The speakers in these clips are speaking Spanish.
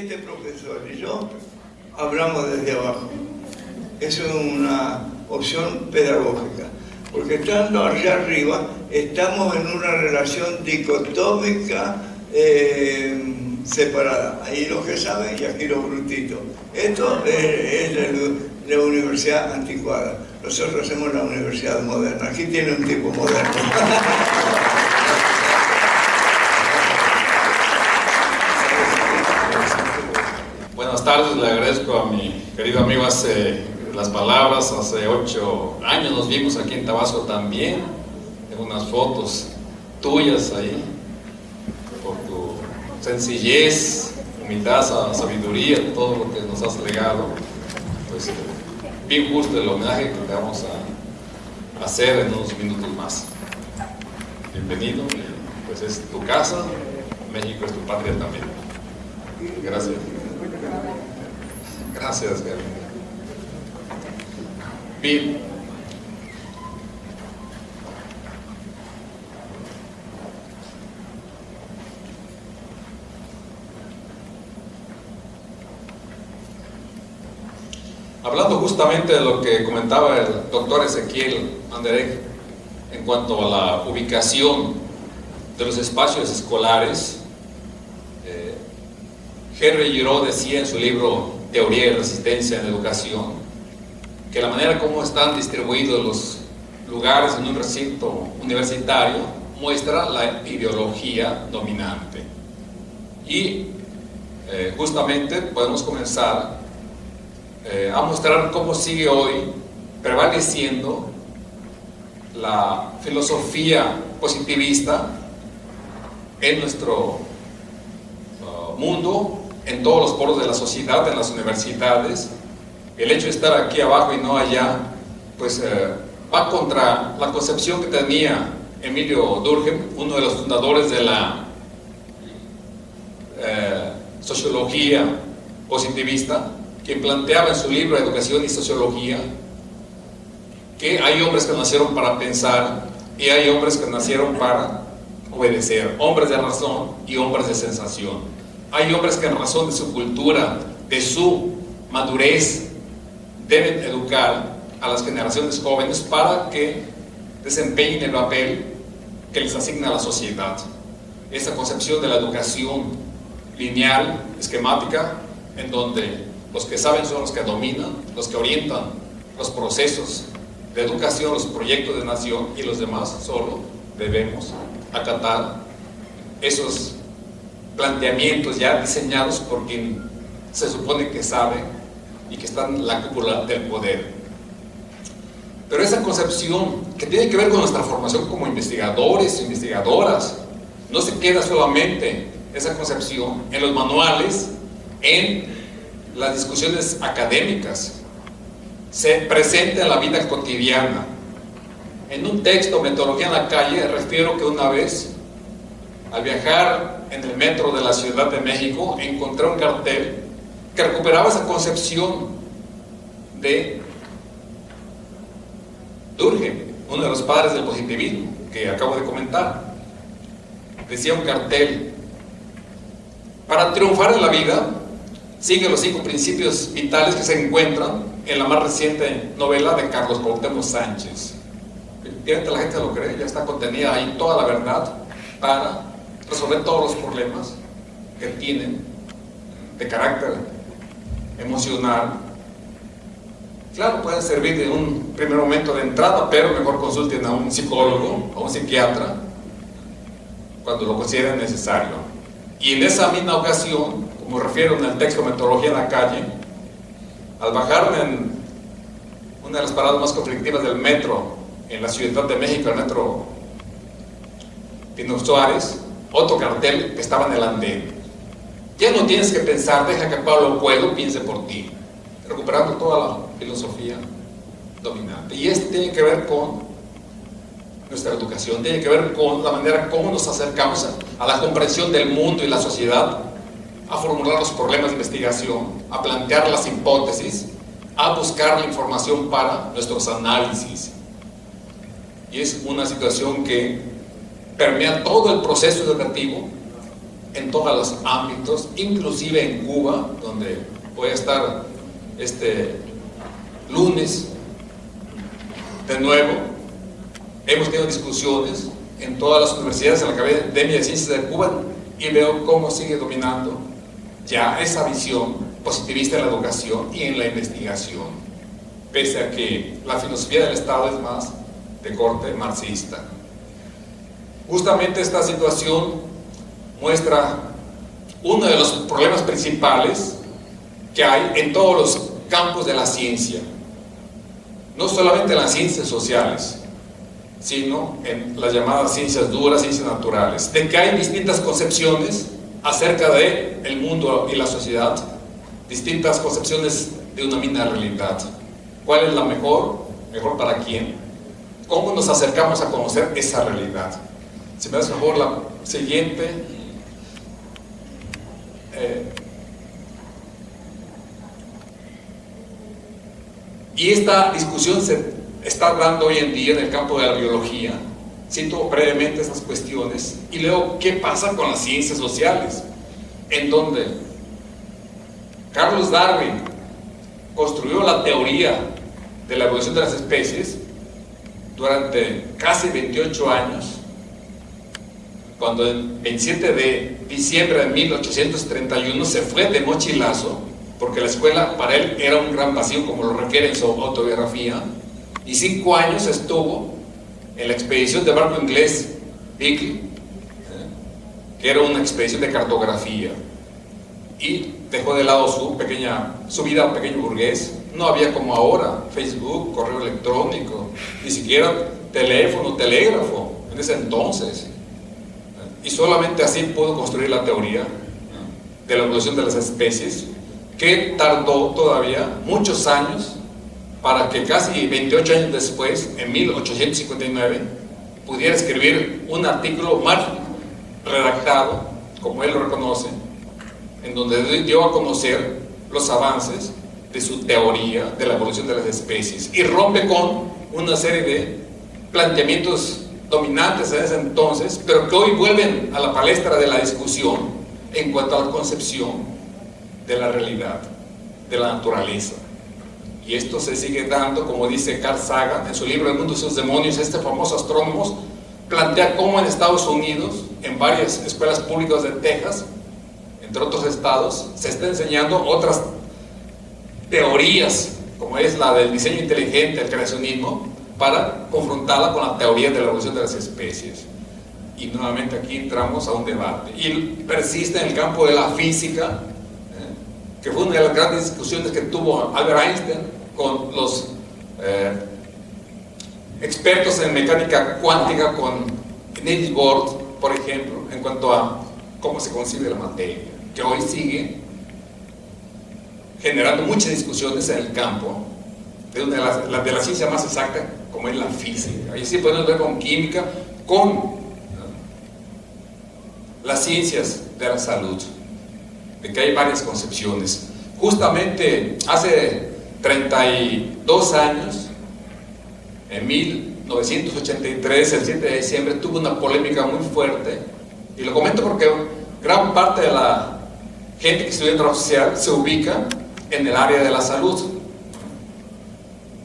este profesor y yo hablamos desde abajo. Es una opción pedagógica, porque estando allá arriba estamos en una relación dicotómica separada. Ahí los que saben y aquí los brutitos. Esto es la universidad anticuada. Nosotros hacemos la universidad moderna. Aquí tiene un tipo moderno. Buenas tardes, le agradezco a mi querido amigo las palabras. Hace 8 años nos vimos aquí en Tabasco también. Tengo unas fotos tuyas ahí, por tu sencillez, humildad, sabiduría, todo lo que nos has legado. Pues bien justo el homenaje que te vamos a hacer en unos minutos más. Bienvenido, pues es tu casa, México es tu patria también. Gracias. Gracias, Gabriel. Bien. Hablando justamente de lo que comentaba el doctor Ezequiel Anderegg en cuanto a la ubicación de los espacios escolares, Henry Giraud decía en su libro Teoría y Resistencia en Educación que la manera como están distribuidos los lugares en un recinto universitario muestra la ideología dominante. Y justamente podemos comenzar a mostrar cómo sigue hoy prevaleciendo la filosofía positivista en nuestro mundo, en todos los poros de la sociedad, en las universidades. El hecho de estar aquí abajo y no allá, pues va contra la concepción que tenía Emilio Durkheim, uno de los fundadores de la sociología positivista, quien planteaba en su libro Educación y Sociología que hay hombres que nacieron para pensar y hay hombres que nacieron para obedecer, hombres de razón y hombres de sensación. Hay hombres que en razón de su cultura, de su madurez, deben educar a las generaciones jóvenes para que desempeñen el papel que les asigna la sociedad. Esa concepción de la educación lineal, esquemática, en donde los que saben son los que dominan, los que orientan los procesos de educación, los proyectos de nación, y los demás solo debemos acatar esos planteamientos ya diseñados por quien se supone que sabe y que está en la cúpula del poder. Pero esa concepción que tiene que ver con nuestra formación como investigadores, investigadoras, no se queda solamente esa concepción en los manuales, en las discusiones académicas, se presenta en la vida cotidiana. En un texto, Metodología en la calle, refiero que una vez, al viajar en el metro de la Ciudad de México, encontré un cartel que recuperaba esa concepción de Durkheim, uno de los padres del positivismo que acabo de comentar. Decía un cartel: para triunfar en la vida, sigue los 5 principios vitales que se encuentran en la más reciente novela de Carlos Cuauhtémoc Sánchez. Efectivamente, la gente lo cree, ya está contenida ahí toda la verdad para resolver todos los problemas que tienen de carácter emocional. Claro, pueden servir de un primer momento de entrada, pero mejor consulten a un psicólogo o un psiquiatra cuando lo consideren necesario. Y en esa misma ocasión, como refiero en el texto Metodología en la calle, al bajarme en una de las paradas más conflictivas del metro en la Ciudad de México, el metro Pino Suárez, otro cartel que estaba en el andén: ya no tienes que pensar, deja que Pablo Coelho piense por ti, recuperando toda la filosofía dominante. Y esto tiene que ver con nuestra educación, tiene que ver con la manera como nos acercamos a la comprensión del mundo y la sociedad, a formular los problemas de investigación, a plantear las hipótesis, a buscar la información para nuestros análisis. Y es una situación que permea todo el proceso educativo en todos los ámbitos, inclusive en Cuba, donde voy a estar este lunes de nuevo. Hemos tenido discusiones en todas las universidades, en la Academia de Ciencias de Cuba, y veo cómo sigue dominando ya esa visión positivista en la educación y en la investigación, pese a que la filosofía del Estado es más de corte marxista. Justamente esta situación muestra uno de los problemas principales que hay en todos los campos de la ciencia, no solamente en las ciencias sociales, sino en las llamadas ciencias duras, ciencias naturales, de que hay distintas concepciones acerca de el mundo y la sociedad, distintas concepciones de una misma realidad. ¿Cuál es la mejor? ¿Mejor para quién? ¿Cómo nos acercamos a conocer esa realidad? Si me das mejor la siguiente. Y esta discusión se está dando hoy en día en el campo de la biología. Cito brevemente esas cuestiones y leo qué pasa con las ciencias sociales, en donde Carlos Darwin construyó la teoría de la evolución de las especies durante casi 28 años, cuando el 27 de diciembre de 1831 se fue de mochilazo, porque la escuela para él era un gran vacío, como lo refiere en su autobiografía, y 5 años estuvo en la expedición de barco inglés Beagle, que era una expedición de cartografía, y dejó de lado su vida pequeño burgués. No había como ahora Facebook, correo electrónico, ni siquiera teléfono, telégrafo en ese entonces, y solamente así pudo construir la teoría de la evolución de las especies, que tardó todavía muchos años para que casi 28 años después, en 1859, pudiera escribir un artículo mal redactado, como él lo reconoce, en donde dio a conocer los avances de su teoría de la evolución de las especies, y rompe con una serie de planteamientos dominantes en ese entonces, pero que hoy vuelven a la palestra de la discusión en cuanto a la concepción de la realidad, de la naturaleza. Y esto se sigue dando, como dice Carl Sagan en su libro El mundo y sus demonios. Este famoso astrónomo plantea cómo en Estados Unidos, en varias escuelas públicas de Texas, entre otros estados, se está enseñando otras teorías, como es la del diseño inteligente, el creacionismo, para confrontarla con la teoría de la evolución de las especies. Y nuevamente aquí entramos a un debate, y persiste en el campo de la física, que fue una de las grandes discusiones que tuvo Albert Einstein con los expertos en mecánica cuántica, con Niels Bohr, por ejemplo, en cuanto a cómo se concibe la materia, que hoy sigue generando muchas discusiones en el campo de una de la ciencia más exacta, como es la física. Y sí podemos ver con química, con las ciencias de la salud, de que hay varias concepciones. Justamente hace 32 años, en 1983, el 7 de diciembre, tuvo una polémica muy fuerte, y lo comento porque gran parte de la gente que estudia en trabajo social se ubica en el área de la salud,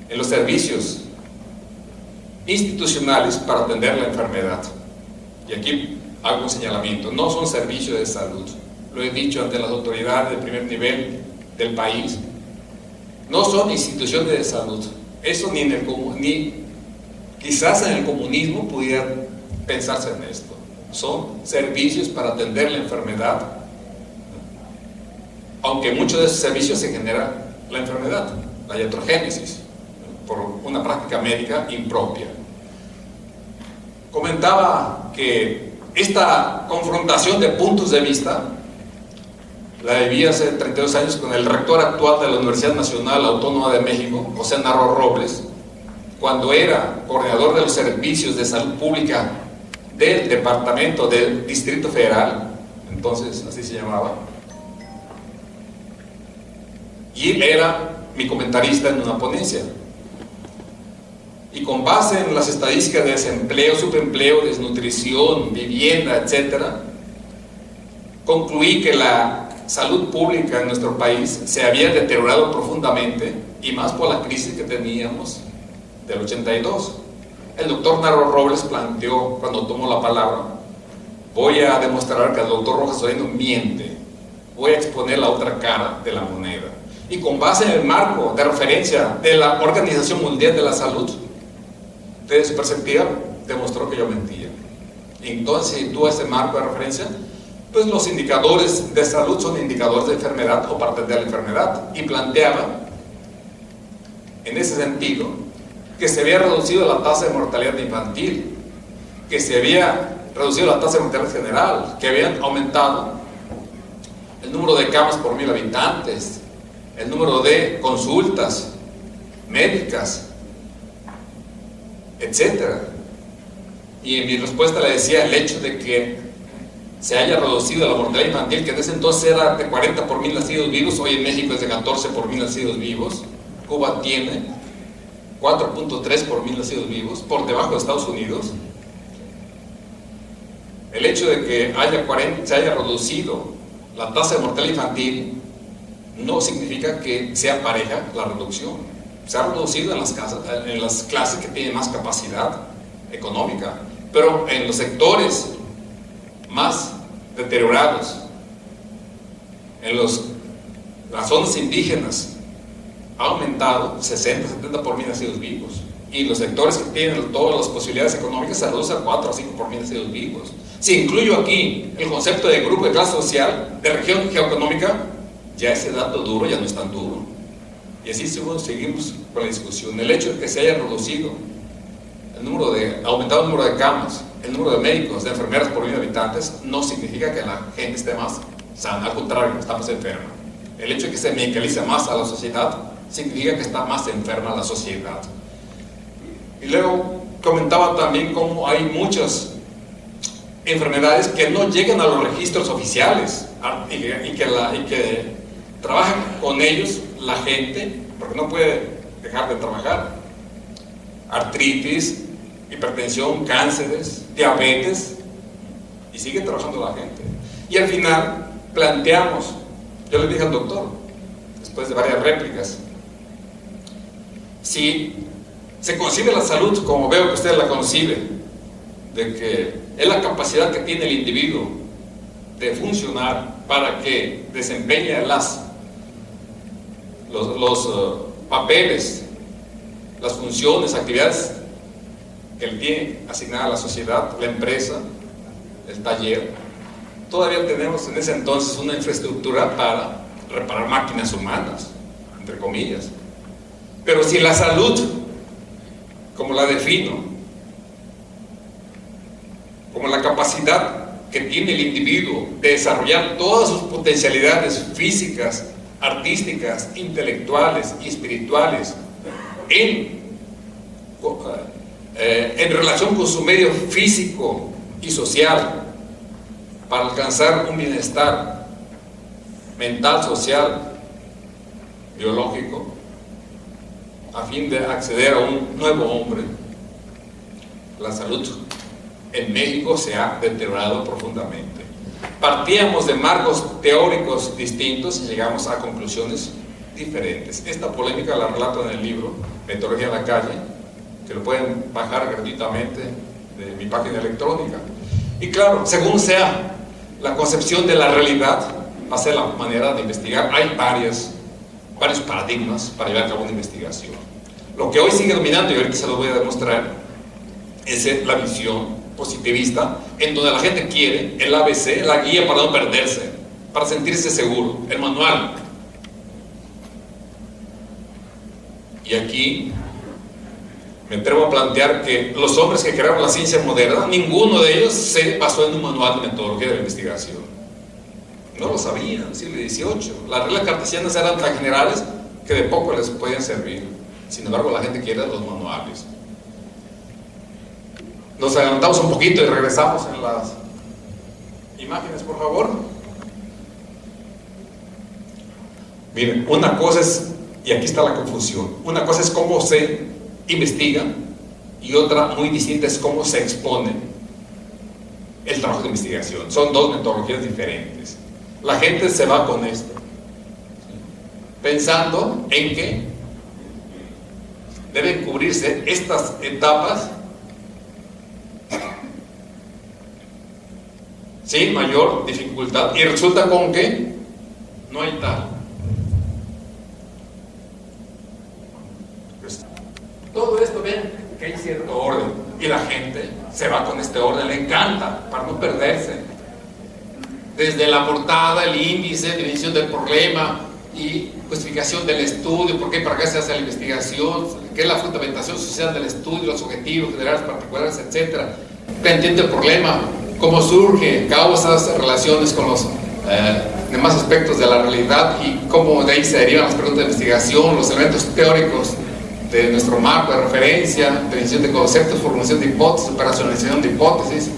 en los servicios institucionales para atender la enfermedad. Y aquí hago un señalamiento: no son servicios de salud. Lo he dicho ante las autoridades de primer nivel del país. No son instituciones de salud. Eso ni quizás en el comunismo pudiera pensarse en esto. Son servicios para atender la enfermedad, aunque muchos de esos servicios se genera la enfermedad, la iatrogénesis, por una práctica médica impropia. Comentaba que esta confrontación de puntos de vista la viví hace 32 años con el rector actual de la Universidad Nacional Autónoma de México, José Narro Robles, cuando era coordinador de los servicios de salud pública del departamento del Distrito Federal, entonces así se llamaba, y él era mi comentarista en una ponencia. Y con base en las estadísticas de desempleo, subempleo, desnutrición, vivienda, etcétera, concluí que la salud pública en nuestro país se había deteriorado profundamente, y más por la crisis que teníamos del 82. El doctor Narro Robles planteó, cuando tomó la palabra: voy a demostrar que el doctor Rojas Soriano miente, voy a exponer la otra cara de la moneda. Y con base en el marco de referencia de la Organización Mundial de la Salud, desde su perspectiva, demostró que yo mentía. Y entonces, si tú ese marco de referencia, pues los indicadores de salud son indicadores de enfermedad o parte de la enfermedad. Y planteaba, en ese sentido, que se había reducido la tasa de mortalidad infantil, que se había reducido la tasa de mortalidad general, que habían aumentado el número de camas por 1000 habitantes, el número de consultas médicas, etcétera. Y en mi respuesta le decía: el hecho de que se haya reducido la mortalidad infantil, que en ese entonces era de 40 por 1000 nacidos vivos, hoy en México es de 14 por 1000 nacidos vivos. Cuba tiene 4.3 por 1000 nacidos vivos, por debajo de Estados Unidos. El hecho de que se haya reducido la tasa de mortalidad infantil no significa que sea pareja la reducción. Se ha reducido en las clases que tienen más capacidad económica, pero en los sectores más deteriorados, en las zonas indígenas, ha aumentado 60-70 por 1000 nacidos vivos, y los sectores que tienen todas las posibilidades económicas se reduce a 4 a 5 por 1000 nacidos vivos. Si incluyo aquí el concepto de grupo de clase social, de región geoeconómica, ya ese dato duro ya no es tan duro. Y así seguimos con la discusión. El hecho de que se haya reducido aumentado el número de camas, el número de médicos, de enfermeras por 1000 habitantes, no significa que la gente esté más sana, al contrario, está más enferma. El hecho de que se medicalice más a la sociedad significa que está más enferma la sociedad. Y luego comentaba también cómo hay muchas enfermedades que no llegan a los registros oficiales y que trabajan con ellos la gente, porque no puede dejar de trabajar. Artritis, hipertensión, cánceres, diabetes, y sigue trabajando la gente. Y al final planteamos, yo le dije al doctor, después de varias réplicas, si se concibe la salud como veo que usted la concibe, de que es la capacidad que tiene el individuo de funcionar para que desempeñe los papeles, las funciones, actividades que él tiene asignada a la sociedad, la empresa, el taller. Todavía tenemos en ese entonces una infraestructura para reparar máquinas humanas, entre comillas. Pero si la salud, como la defino, como la capacidad que tiene el individuo de desarrollar todas sus potencialidades físicas, artísticas, intelectuales y espirituales en relación con su medio físico y social, para alcanzar un bienestar mental, social, biológico, a fin de acceder a un nuevo hombre, la salud en México se ha deteriorado profundamente. Partíamos de marcos teóricos distintos y llegamos a conclusiones diferentes. Esta polémica la relato en el libro Metodología en la Calle, que lo pueden bajar gratuitamente de mi página electrónica. Y claro, según sea la concepción de la realidad, va a ser la manera de investigar. Hay varios paradigmas para llevar a cabo una investigación. Lo que hoy sigue dominando, y ahorita se lo voy a demostrar, es la visión positivista, en donde la gente quiere el ABC, la guía para no perderse, para sentirse seguro, el manual. Y aquí me atrevo a plantear que los hombres que crearon la ciencia moderna, ninguno de ellos se basó en un manual de metodología de la investigación. No lo sabían, en el siglo XVIII. Las reglas cartesianas eran tan generales que de poco les podían servir. Sin embargo, la gente quiere los manuales. Nos adelantamos un poquito y regresamos en las imágenes, por favor. Miren, una cosa es, y aquí está la confusión, una cosa es cómo se investiga y otra muy distinta es cómo se expone el trabajo de investigación. Son dos metodologías diferentes. la gente se va con esto, pensando en que deben cubrirse estas etapas sin mayor dificultad, y resulta con que no hay tal. Todo esto, ven que hay cierto orden, y la gente se va con este orden, le encanta, para no perderse. Desde la portada, el índice, definición del problema y justificación del estudio, por qué, para qué se hace la investigación, qué es la fundamentación social del estudio, los objetivos generales, particulares, etc. ¿Qué entiende el problema? ¿Cómo surge? Causas, relaciones con los demás aspectos de la realidad, y cómo de ahí se derivan las preguntas de investigación, los elementos teóricos de nuestro marco de referencia, definición de conceptos, formulación de hipótesis, operacionalización de hipótesis,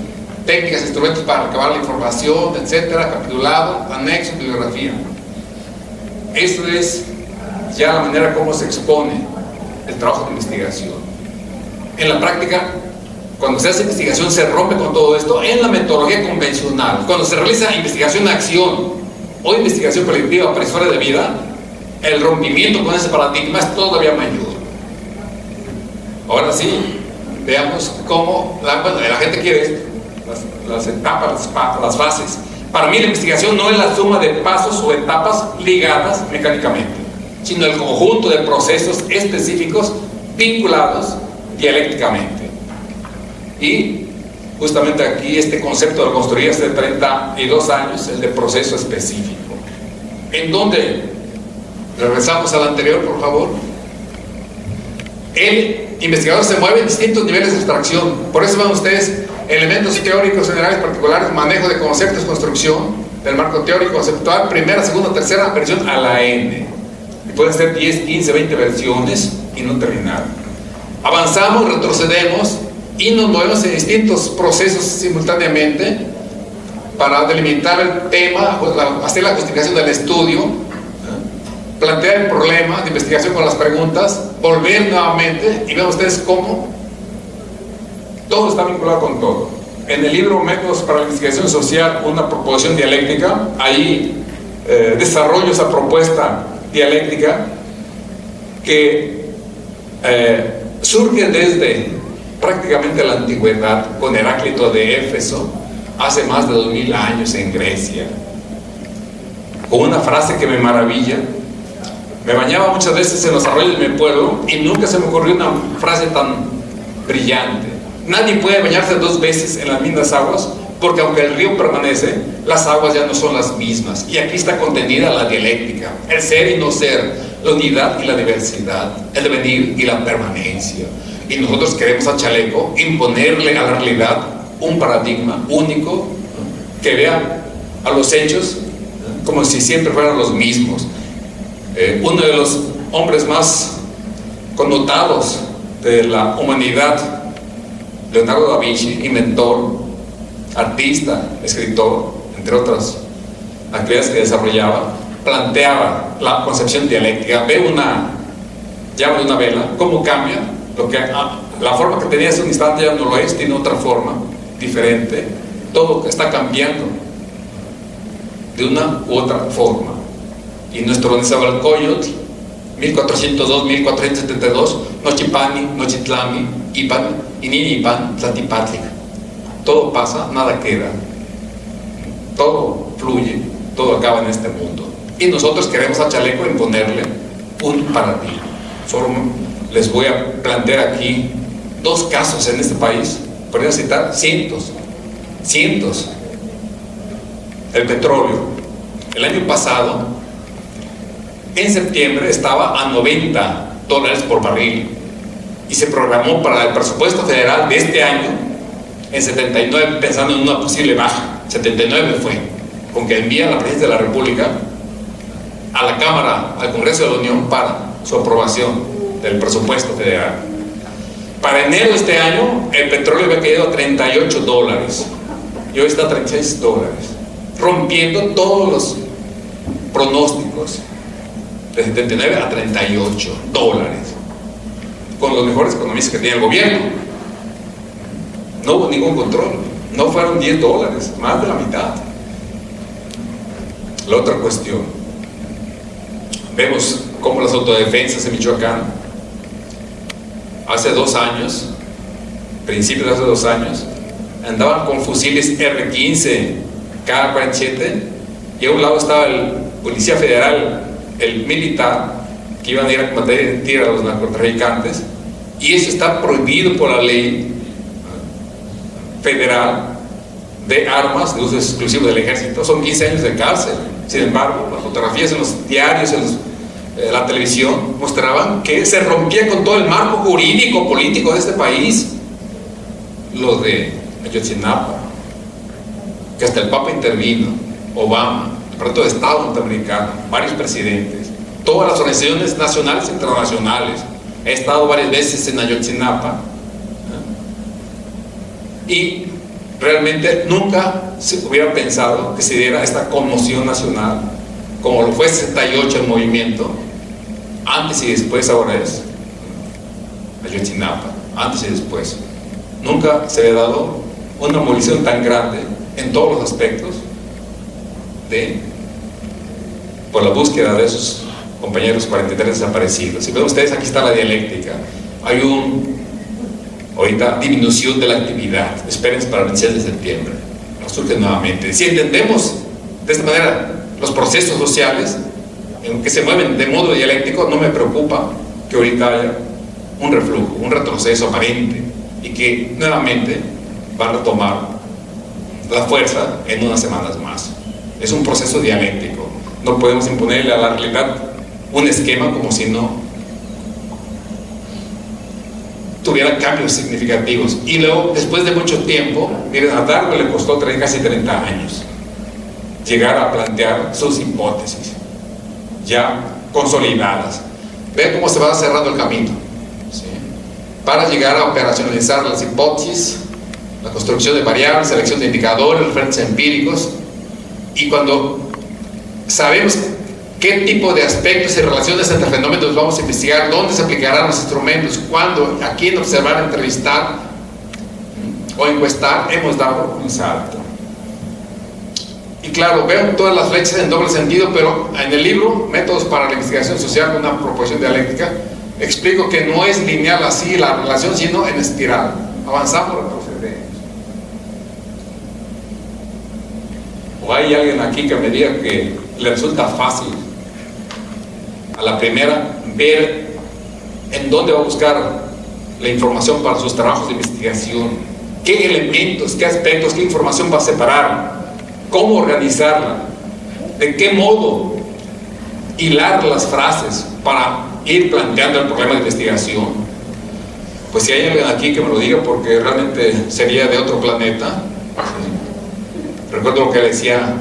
técnicas, instrumentos para recabar la información, etcétera, capitulado, anexo, bibliografía. Eso es ya la manera como se expone el trabajo de investigación. En la práctica, cuando se hace investigación, se rompe con todo esto en la metodología convencional. Cuando se realiza investigación de acción o investigación predictiva para historia de vida, el rompimiento con ese paradigma es todavía mayor. Ahora sí, veamos cómo la gente quiere esto, las etapas, las fases. Para mí la investigación no es la suma de pasos o etapas ligadas mecánicamente, sino el conjunto de procesos específicos vinculados dialécticamente. Y justamente aquí este concepto lo construí hace 32 años, el de proceso específico. En donde, regresamos al anterior, por favor, el investigador se mueve en distintos niveles de abstracción. Por eso ven ustedes elementos teóricos generales particulares, manejo de conceptos, construcción del marco teórico conceptual, primera, segunda, tercera versión a la N. Y pueden ser 10, 15, 20 versiones y no terminar. Avanzamos, retrocedemos y nos movemos en distintos procesos simultáneamente para delimitar el tema, hacer la justificación del estudio, plantear el problema de investigación con las preguntas, volver nuevamente, y vean ustedes cómo todo está vinculado con todo. En el libro Métodos para la Investigación Social, una proposición dialéctica, ahí desarrollo esa propuesta dialéctica que surge desde prácticamente la antigüedad, con Heráclito de Éfeso, hace más de 2000 años en Grecia, con una frase que me maravilla. Me bañaba muchas veces en los arroyos de mi pueblo y nunca se me ocurrió una frase tan brillante. Nadie puede bañarse 2 veces en las mismas aguas, porque aunque el río permanece, las aguas ya no son las mismas. Y aquí está contenida la dialéctica, el ser y no ser, la unidad y la diversidad, el devenir y la permanencia. Y nosotros queremos a Chaleco imponerle a la realidad un paradigma único que vea a los hechos como si siempre fueran los mismos. Uno de los hombres más connotados de la humanidad, Leonardo da Vinci, inventor, artista, escritor, entre otras actividades que desarrollaba, planteaba la concepción dialéctica. Ve una llama de una vela, cómo cambia, lo que la forma que tenía hace un instante ya no lo es, tiene otra forma diferente, todo está cambiando de una u otra forma. Y nuestro Nezahualcóyotl, 1402-1472, Nochipani, Nochitlami, Ipan, Ininipan, Tlatipatlic. Todo pasa, nada queda. Todo fluye, todo acaba en este mundo. Y nosotros queremos a Chaleco imponerle un paradigma. Solo les voy a plantear aquí 2 casos en este país. Podría citar cientos. El petróleo. El año pasado, en septiembre, estaba a $90 por barril y se programó para el presupuesto federal de este año en 79, pensando en una posible baja. 79 fue, con que envía la Presidencia de la República a la Cámara, al Congreso de la Unión, para su aprobación del presupuesto federal. Para enero de este año el petróleo había caído a $38 y hoy está a $36, rompiendo todos los pronósticos de 79 a $38, con los mejores economistas que tiene el gobierno. No hubo ningún control, no fueron $10, más de la mitad. La otra cuestión, vemos cómo las autodefensas en Michoacán, hace 2 años, principios de hace 2 años, andaban con fusiles R-15, K-47, y a un lado estaba el policía federal, el militar, que iban a ir a combatir a los narcotraficantes, y eso está prohibido por la ley federal de armas de uso exclusivo del ejército. Son 15 años de cárcel. Sin embargo, las fotografías en los diarios, en la televisión, mostraban que se rompía con todo el marco jurídico político de este país. Lo de Ayotzinapa, que hasta el Papa intervino, Obama, el Departamento de Estado norteamericano, varios presidentes, todas las organizaciones nacionales e internacionales. He estado varias veces en Ayotzinapa, y realmente nunca se hubiera pensado que se diera esta conmoción nacional, como lo fue 68 el movimiento, antes y después. Ahora es Ayotzinapa, antes y después. Nunca se había dado una movilización tan grande en todos los aspectos por la búsqueda de esos compañeros 43 desaparecidos. Si ven ustedes, aquí está la dialéctica. Hay ahorita disminución de la actividad. Espérense para el 26 de septiembre. Nos surge nuevamente. Si entendemos de esta manera los procesos sociales en que se mueven de modo dialéctico, no me preocupa que ahorita haya un reflujo, un retroceso aparente, y que nuevamente va a retomar la fuerza en unas semanas más. Es un proceso dialéctico. No podemos imponerle a la realidad un esquema como si no tuviera cambios significativos. Y luego, después de mucho tiempo, miren, a Darwin le costó casi 30 años llegar a plantear sus hipótesis ya consolidadas. Vean cómo se va cerrando el camino, ¿sí?, para llegar a operacionalizar las hipótesis, la construcción de variables, selección de indicadores, referentes empíricos. Y cuando sabemos qué tipo de aspectos y relaciones entre fenómenos vamos a investigar, dónde se aplicarán los instrumentos, cuándo, a quién observar, entrevistar o encuestar, hemos dado un salto. Y claro, veo todas las flechas en doble sentido, pero en el libro Métodos para la Investigación Social, una proposición dialéctica, explico que no es lineal así la relación, sino en espiral. Avanzamos, retrocedemos. ¿O hay alguien aquí que me diga que le resulta fácil a la primera ver en dónde va a buscar la información para sus trabajos de investigación? ¿Qué elementos, qué aspectos, qué información va a separar? ¿Cómo organizarla? ¿De qué modo hilar las frases para ir planteando el problema de investigación? Pues si hay alguien aquí que me lo diga, porque realmente sería de otro planeta. Recuerdo lo que decía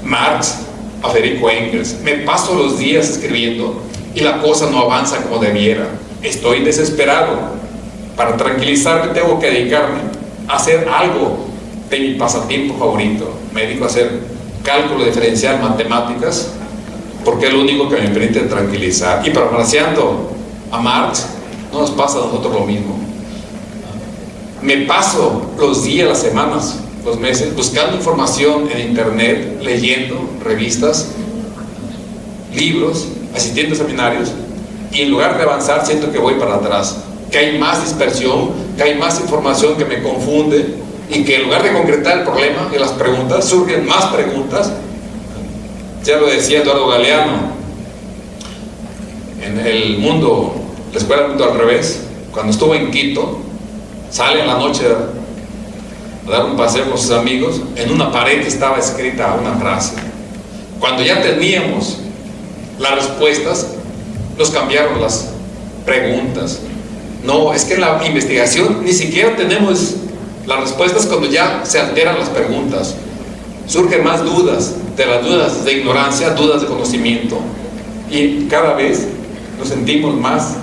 Marx a Federico Engels: me paso los días escribiendo y la cosa no avanza como debiera. Estoy desesperado. Para tranquilizarme tengo que dedicarme a hacer algo de mi pasatiempo favorito. Me dedico a hacer cálculo diferencial, matemáticas, porque es lo único que me permite tranquilizar. Y parafraseando a Marx, no nos pasa a nosotros lo mismo. Me paso los días, las semanas, los meses buscando información en internet, leyendo revistas, libros, asistiendo a seminarios, y en lugar de avanzar siento que voy para atrás, que hay más dispersión, que hay más información que me confunde, y que en lugar de concretar el problema y las preguntas, surgen más preguntas. Ya lo decía Eduardo Galeano en el mundo, la escuela del mundo al revés, cuando estuvo en Quito, sale en la noche a dar un paseo con sus amigos, en una pared estaba escrita una frase. Cuando ya teníamos las respuestas, nos cambiaron las preguntas. No, es que en la investigación ni siquiera tenemos las respuestas cuando ya se alteran las preguntas. Surgen más dudas, de las dudas de ignorancia, dudas de conocimiento, y cada vez nos sentimos más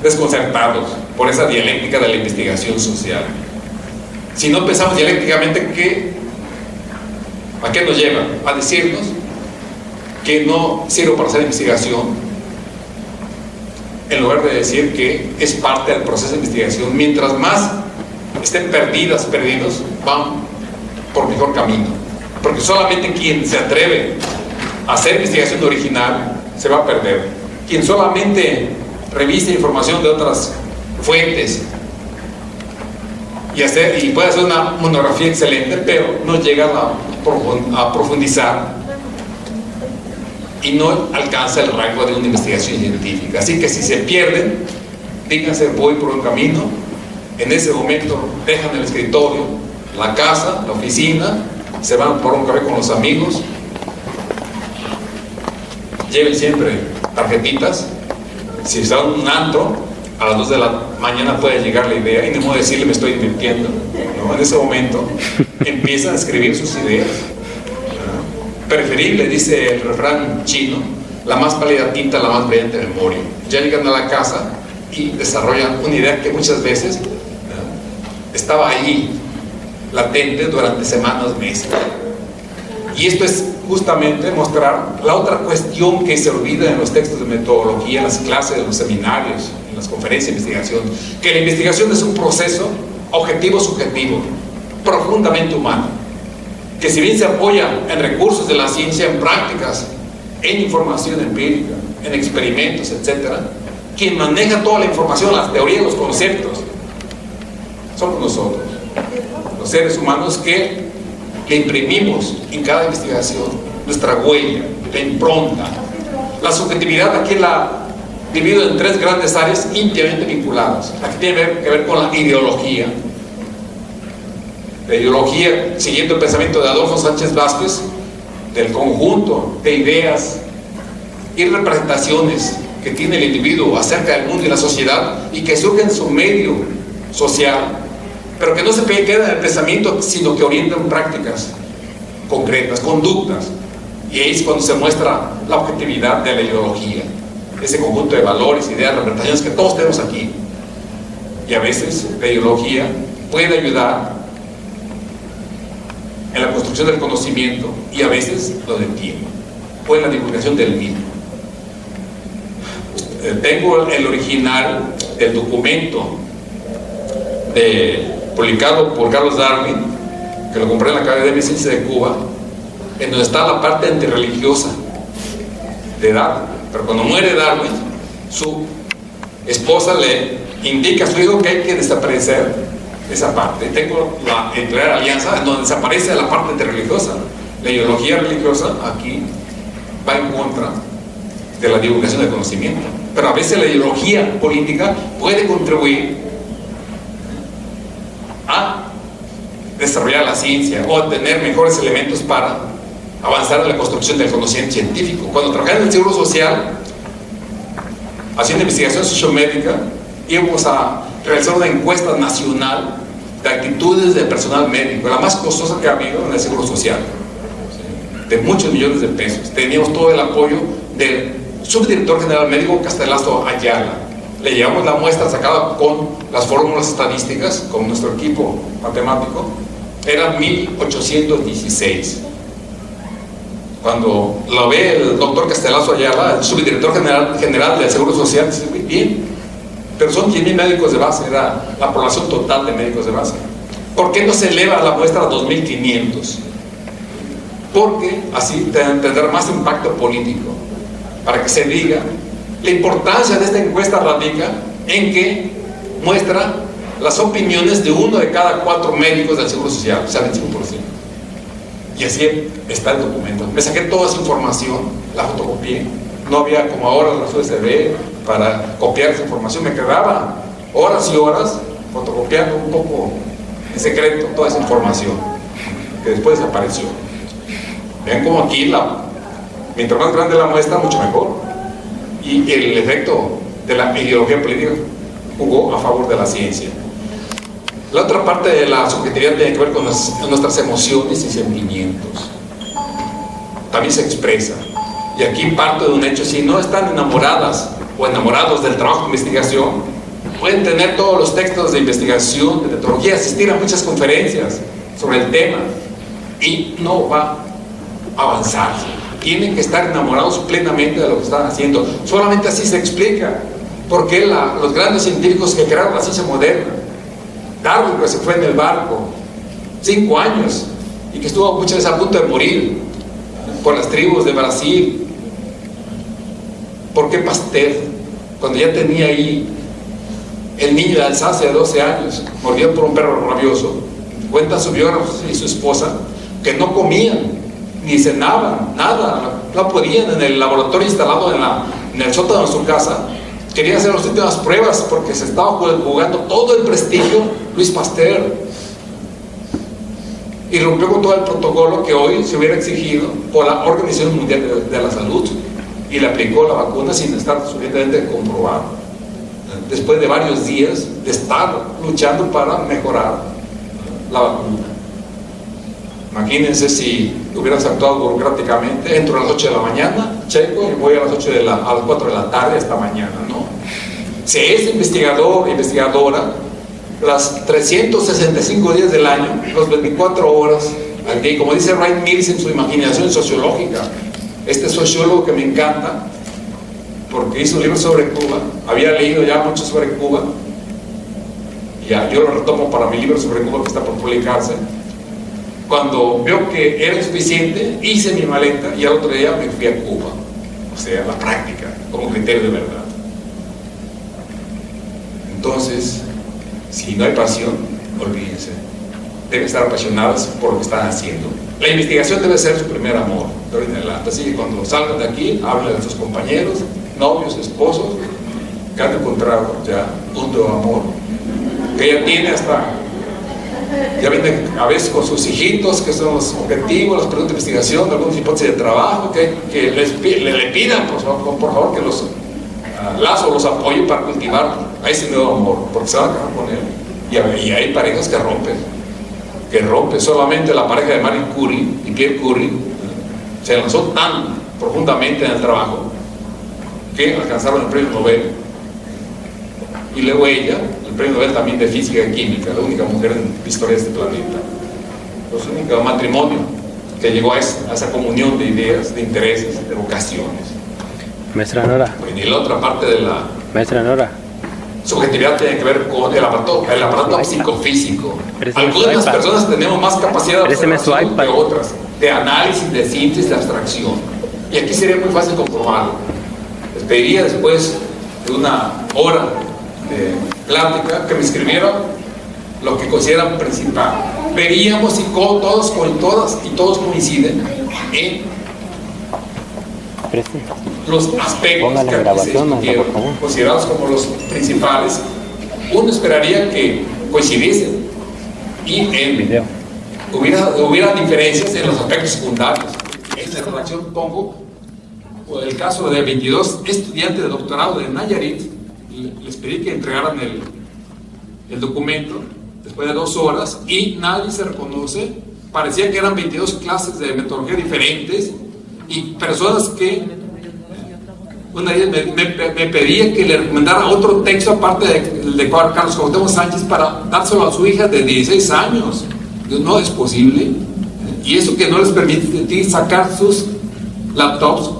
desconcertados por esa dialéctica de la investigación social. Si no pensamos dialécticamente, ¿a qué nos lleva? A decirnos que no sirve para hacer investigación, en lugar de decir que es parte del proceso de investigación. Mientras más estén perdidos, van por mejor camino. porque solamente quien se atreve a hacer investigación original se va a perder. Quien solamente revisa información de otras fuentes y puede hacer una monografía excelente, pero no llega a profundizar y no alcanza el rango de una investigación científica. Así que si se pierden, díganse, voy por un camino. En ese momento dejan el escritorio, la casa, la oficina, se van por un café con los amigos. Lleven siempre tarjetitas. Si están en un antro, a las 2 de la mañana puede llegar la idea y no puedo decirle me estoy divirtiendo, ¿no? En ese momento empiezan a escribir sus ideas. Preferible, dice el refrán chino, la más pálida tinta, la más brillante memoria. Ya llegan a la casa y desarrollan una idea que muchas veces estaba ahí latente durante semanas, meses. Y esto es justamente mostrar la otra cuestión que se olvida en los textos de metodología, en las clases, en los seminarios, en las conferencias de investigación, que la investigación es un proceso objetivo-subjetivo, profundamente humano, que si bien se apoya en recursos de la ciencia, en prácticas, en información empírica, en experimentos, etc., quien maneja toda la información, las teorías, los conceptos, somos nosotros, los seres humanos que le imprimimos en cada investigación nuestra huella, la impronta. La subjetividad aquí la divido en 3 grandes áreas íntimamente vinculadas. La que tiene que ver con la ideología. La ideología, siguiendo el pensamiento de Adolfo Sánchez Vázquez, del conjunto de ideas y representaciones que tiene el individuo acerca del mundo y la sociedad y que surgen en su medio social, pero que no se queda en el pensamiento, sino que orientan prácticas concretas, conductas. Y ahí es cuando se muestra la objetividad de la ideología, ese conjunto de valores, ideas, representaciones que todos tenemos aquí. Y a veces la ideología puede ayudar en la construcción del conocimiento y a veces lo detiene, o en la divulgación del mismo. Tengo el original del documento publicado por Carlos Darwin, que lo compré en la Academia de Ciencias de Cuba, en donde está la parte antirreligiosa de Darwin. Pero cuando muere Darwin, su esposa le indica a su hijo que hay que desaparecer esa parte. Tengo la editorial Alianza, en donde desaparece la parte antirreligiosa. La ideología religiosa aquí va en contra de la divulgación del conocimiento, pero a veces la ideología política puede contribuir a desarrollar la ciencia o a tener mejores elementos para avanzar en la construcción del conocimiento científico. Cuando trabajaba en el Seguro Social haciendo investigación sociomédica, íbamos a realizar una encuesta nacional de actitudes del personal médico, la más costosa que ha habido en el Seguro Social, de muchos millones de pesos. Teníamos todo el apoyo del subdirector general médico Castelazo Ayala. Le llevamos la muestra sacada con las fórmulas estadísticas, con nuestro equipo matemático. Eran 1816. Cuando lo ve el doctor Castelazo Ayala, el subdirector general del Seguro Social, dice, muy bien, pero son 10,000 médicos de base, era la población total de médicos de base. ¿Por qué no se eleva la muestra a 2,500? Porque así tendrá más impacto político, para que se diga. La importancia de esta encuesta radica en que muestra las opiniones de 1 de cada 4 médicos del Seguro Social, o sea, el 5%. Y así está el documento. Me saqué toda esa información, la fotocopié. No había como ahora las USB para copiar esa información. Me quedaba horas y horas fotocopiando un poco en secreto toda esa información, que después desapareció. Vean como aquí, mientras más grande la muestra, mucho mejor. Y el efecto de la ideología política jugó a favor de la ciencia. La otra parte de la subjetividad tiene que ver con nuestras emociones y sentimientos. También se expresa. Y aquí parto de un hecho: si no están enamoradas o enamorados del trabajo de investigación, pueden tener todos los textos de investigación, de metodología, asistir a muchas conferencias sobre el tema y no va a avanzar. Tienen que estar enamorados plenamente de lo que están haciendo. Solamente así se explica por qué los grandes científicos que crearon la ciencia moderna, Darwin, que se fue en el barco 5 años y que estuvo muchas veces a punto de morir por las tribus de Brasil. ¿Por qué Pasteur, cuando ya tenía ahí el niño de Alsacia de 12 años, mordido por un perro rabioso? Cuenta su biógrafo y su esposa que no comían ni cenaban, nada, no podían. En el laboratorio instalado en el sótano de su casa, querían hacer las últimas pruebas porque se estaba jugando todo el prestigio Luis Pasteur, y rompió con todo el protocolo que hoy se hubiera exigido por la Organización Mundial de la Salud, y le aplicó la vacuna sin estar suficientemente comprobado, después de varios días de estar luchando para mejorar la vacuna. Imagínense si hubieras actuado burocráticamente: entro a las 8 de la mañana, checo y voy a las 4 de la tarde hasta mañana, ¿no? Si es investigador, investigadora, las 365 días del año, las 24 horas al día, como dice Wright Mills en su imaginación sociológica, este sociólogo que me encanta, porque hizo un libro sobre Cuba, había leído ya mucho sobre Cuba, y ya yo lo retomo para mi libro sobre Cuba que está por publicarse. Cuando vio que era insuficiente, hice mi maleta y al otro día me fui a Cuba, o sea, la práctica, como criterio de verdad. Entonces, si no hay pasión, olvídense. Deben estar apasionados por lo que están haciendo. La investigación debe ser su primer amor, de ahora en adelante. Así que cuando salgan de aquí, hablen de sus compañeros, novios, esposos, que han encontrado ya un nuevo amor, que ya tiene ya viene a veces con sus hijitos, que son los objetivos, las preguntas de investigación, algunas hipótesis de trabajo, que le pidan por favor que los lazo, los apoye para cultivar a ese nuevo amor, porque se van a quedar con él. Y hay parejas que rompen. Solamente la pareja de Marie Curie y Pierre Curie se lanzó tan profundamente en el trabajo que alcanzaron el premio Nobel, y luego ella el premio Nobel también de física y química, la única mujer en la historia de este planeta. El único matrimonio que llegó a esa comunión de ideas, de intereses, de vocaciones. Maestra Nora. Y la otra parte de la Maestra Nora. subjetividad tiene que ver con el aparato psicofísico. Algunas personas tenemos más capacidad de observación que otras, de análisis, de síntesis, de abstracción. Y aquí sería muy fácil comprobarlo. Les pediría después de una hora de plática que me escribieran lo que consideran principal. Veríamos si todos coinciden en los aspectos que aquí se discutieron, considerados como los principales. Uno esperaría que coincidiesen y hubiera diferencias en los aspectos secundarios. En la redacción pongo el caso de 22 estudiantes de doctorado de Nayarit. Les pedí que entregaran el documento después de 2 horas y nadie se reconoce. Parecía que eran 22 clases de metodología diferentes, y personas que una vez me pedía que le recomendara otro texto aparte del de Carlos Cuauhtémoc Sánchez para dárselo a su hija de 16 años. No es posible. Y eso que no les permite sacar sus laptops,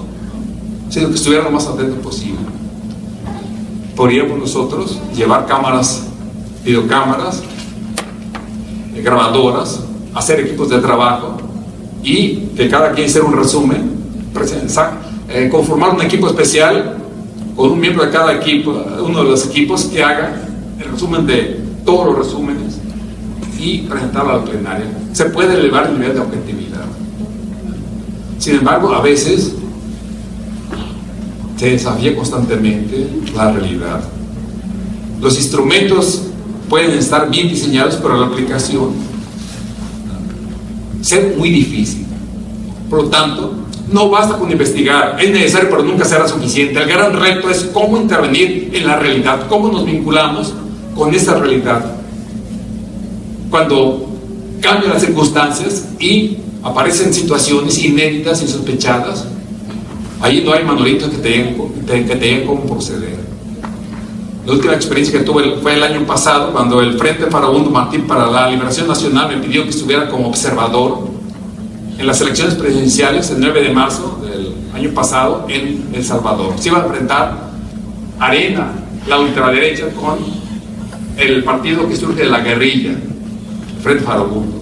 sino que estuvieran lo más atentos posible. Podríamos nosotros llevar cámaras, videocámaras, grabadoras, hacer equipos de trabajo y que cada quien hiciera un resumen, conformar un equipo especial con un miembro de cada equipo, uno de los equipos, que haga el resumen de todos los resúmenes y presentarlo a la plenaria. Se puede elevar el nivel de objetividad. Sin embargo, a veces se desafía constantemente la realidad. Los instrumentos pueden estar bien diseñados, pero la aplicación ser muy difícil. Por lo tanto, no basta con investigar, es necesario, pero nunca será suficiente. El gran reto es cómo intervenir en la realidad, cómo nos vinculamos con esa realidad cuando cambian las circunstancias y aparecen situaciones inéditas, insospechadas. Ahí no hay manualitos que te digan cómo proceder. La última experiencia que tuve fue el año pasado, cuando el Frente Farabundo Martí para la Liberación Nacional me pidió que estuviera como observador en las elecciones presidenciales el 9 de marzo del año pasado en El Salvador. Se iba a enfrentar Arena, la ultraderecha, con el partido que surge de la guerrilla, el Frente Farabundo.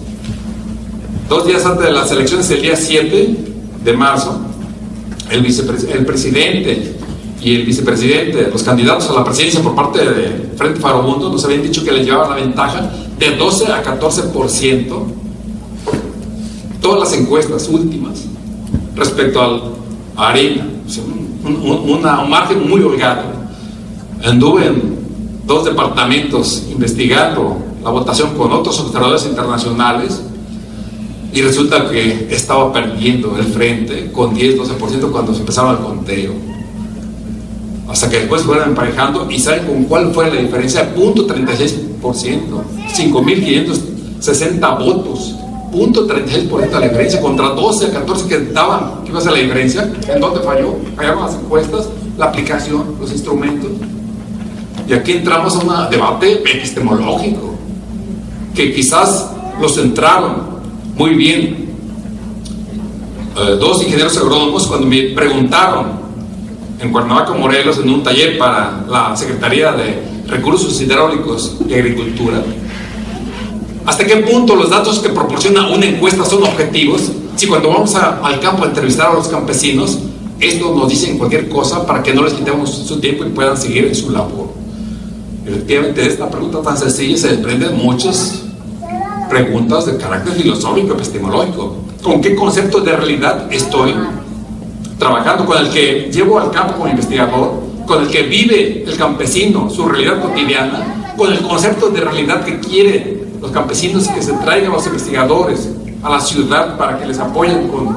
2 días antes de las elecciones, el día 7 de marzo, el presidente y el vicepresidente, los candidatos a la presidencia por parte de Frente Farabundo, nos habían dicho que les llevaban la ventaja de 12 a 14%, todas las encuestas últimas, respecto a Arena. O sea, un margen muy holgado. Anduve en 2 departamentos investigando la votación con otros observadores internacionales y resulta que estaba perdiendo el frente con 10-12% cuando se empezaba el conteo, hasta que después fueron emparejando. ¿Y saben con cuál fue la diferencia? 0.36%, 5.560 votos, 0.36% la diferencia contra 12 a 14 que daban que iba a ser la diferencia. ¿En dónde falló? Fallaron las encuestas, la aplicación, los instrumentos. Y aquí entramos a un debate epistemológico que quizás lo centraron muy bien 2 ingenieros agrónomos cuando me preguntaron en Cuernavaca, Morelos, en un taller para la Secretaría de Recursos Hidráulicos y Agricultura, hasta qué punto los datos que proporciona una encuesta son objetivos. Si cuando vamos al campo a entrevistar a los campesinos, esto nos dicen cualquier cosa para que no les quitemos su tiempo y puedan seguir en su labor. Efectivamente, de esta pregunta tan sencilla se desprenden muchas preguntas de carácter filosófico, epistemológico. ¿Con qué concepto de realidad estoy trabajando? ¿Con el que llevo al campo como investigador? ¿Con el que vive el campesino su realidad cotidiana? ¿Con el concepto de realidad que quieren los campesinos que se traigan los investigadores a la ciudad para que les apoyen con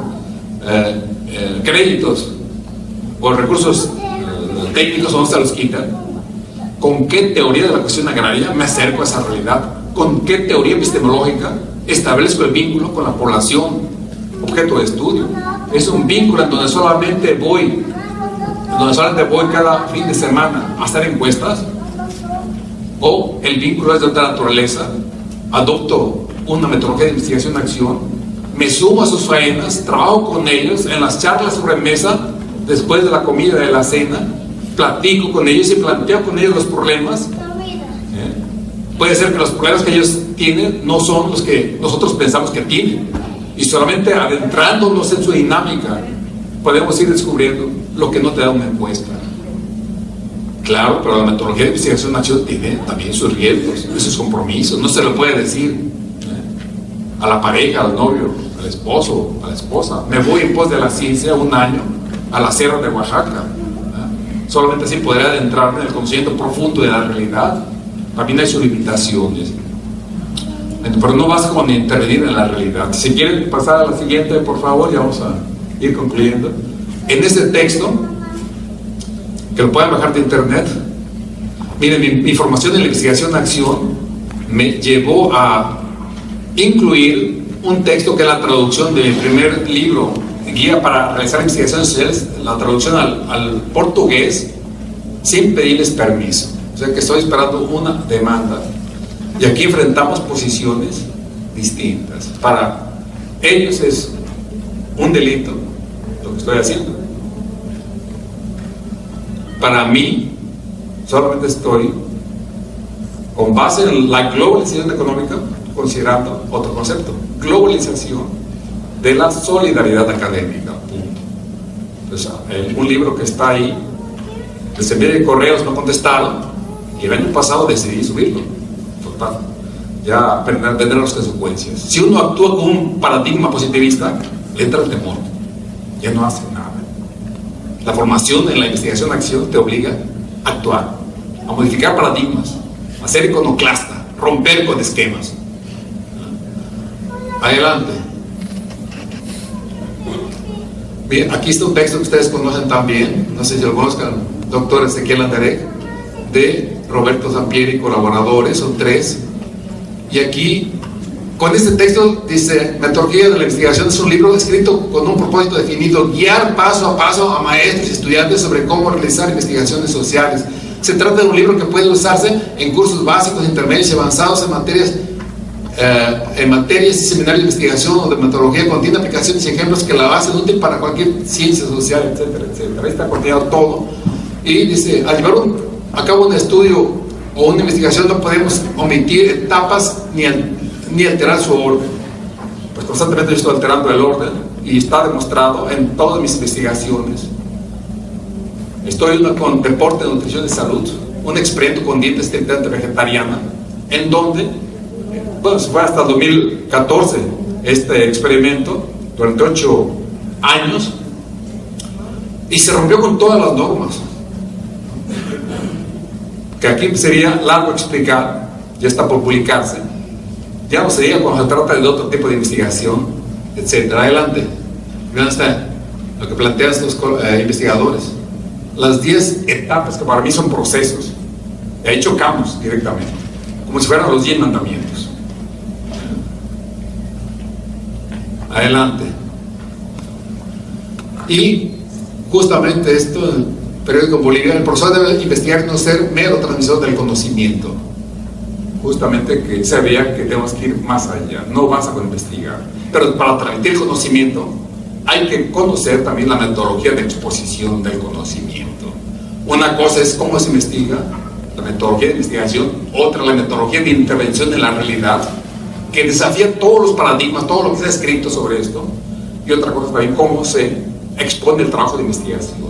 créditos o recursos técnicos o no se los quitan? ¿Con qué teoría de la cuestión agraria me acerco a esa realidad? ¿Con qué teoría epistemológica establezco el vínculo con la población objeto de estudio? ¿Es un vínculo en donde solamente voy cada fin de semana a hacer encuestas? ¿O el vínculo es de otra naturaleza? Adopto una metodología de investigación-acción, me sumo a sus faenas, trabajo con ellos en las charlas sobre mesa después de la comida, de la cena, platico con ellos y planteo con ellos los problemas. Puede ser que los problemas que ellos tienen no son los que nosotros pensamos que tienen, y solamente adentrándonos en su dinámica podemos ir descubriendo lo que no te da una encuesta. Claro, pero la metodología de investigación-acción tiene también sus riesgos y sus compromisos. No se lo puede decir a la pareja, al novio, al esposo, a la esposa: me voy en pos de la ciencia 1 año a la sierra de Oaxaca. Solamente así podré adentrarme en el conocimiento profundo de la realidad. También hay sus limitaciones, pero no vas con intervenir en la realidad. Si quieren pasar a la siguiente, por favor, ya vamos a ir concluyendo. En ese texto, que lo pueden bajar de internet, miren, mi formación en la investigación-acción me llevó a incluir un texto que es la traducción de mi primer libro, Guía para realizar investigaciones sociales, la traducción al portugués, sin pedirles permiso. O sea que estoy esperando una demanda, y aquí enfrentamos posiciones distintas. Para ellos es un delito lo que estoy haciendo. Para mí, solamente estoy con base en la globalización económica, considerando otro concepto: globalización de la solidaridad académica. Punto. Entonces, un libro que está ahí, les envié de correos, no contestaron, y el año pasado decidí subirlo. Total, ya vendrán las consecuencias. Si uno actúa con un paradigma positivista, le entra el temor, ya no hace nada. La formación en la investigación-acción te obliga a actuar, a modificar paradigmas, a ser iconoclasta, romper con esquemas. Adelante. Bien, aquí está un texto que ustedes conocen también, no sé si lo conozcan, doctor Ezequiel Anderegg, de Roberto Zampieri y colaboradores, son 3. Y aquí, con este texto, dice: Metodología de la investigación es un libro escrito con un propósito definido: guiar paso a paso a maestros y estudiantes sobre cómo realizar investigaciones sociales. Se trata de un libro que puede usarse en cursos básicos, intermedios y avanzados en materias y seminarios de investigación o de metodología. Contiene aplicaciones y ejemplos que la hacen útil para cualquier ciencia social, etcétera, etcétera. Ahí está coordinado todo. Y dice: al llevar a cabo un estudio o una investigación no podemos omitir etapas ni alterar su orden. pues constantemente estoy alterando el orden y está demostrado en todas mis investigaciones. Estoy con deporte, nutrición y salud, un experimento con dieta estrictamente vegetariana, en donde, bueno, se fue hasta 2014 este experimento, durante 8 años, y se rompió con todas las normas, que aquí sería largo explicar, ya está por publicarse, ya no sería cuando se trata de otro tipo de investigación, etc. Adelante, vean lo que plantean estos investigadores, las 10 etapas que para mí son procesos, y ahí chocamos directamente, como si fueran los 10 mandamientos. Adelante. Y justamente esto, el periódico Bolivia, el profesor debe investigar y no ser mero transmisor del conocimiento. Justamente que se veía que tenemos que ir más allá, no basta con investigar. Pero para transmitir conocimiento hay que conocer también la metodología de exposición del conocimiento. Una cosa es cómo se investiga, la metodología de investigación, otra la metodología de intervención en la realidad, que desafía todos los paradigmas, todo lo que se ha escrito sobre esto, y otra cosa también cómo se expone el trabajo de investigación,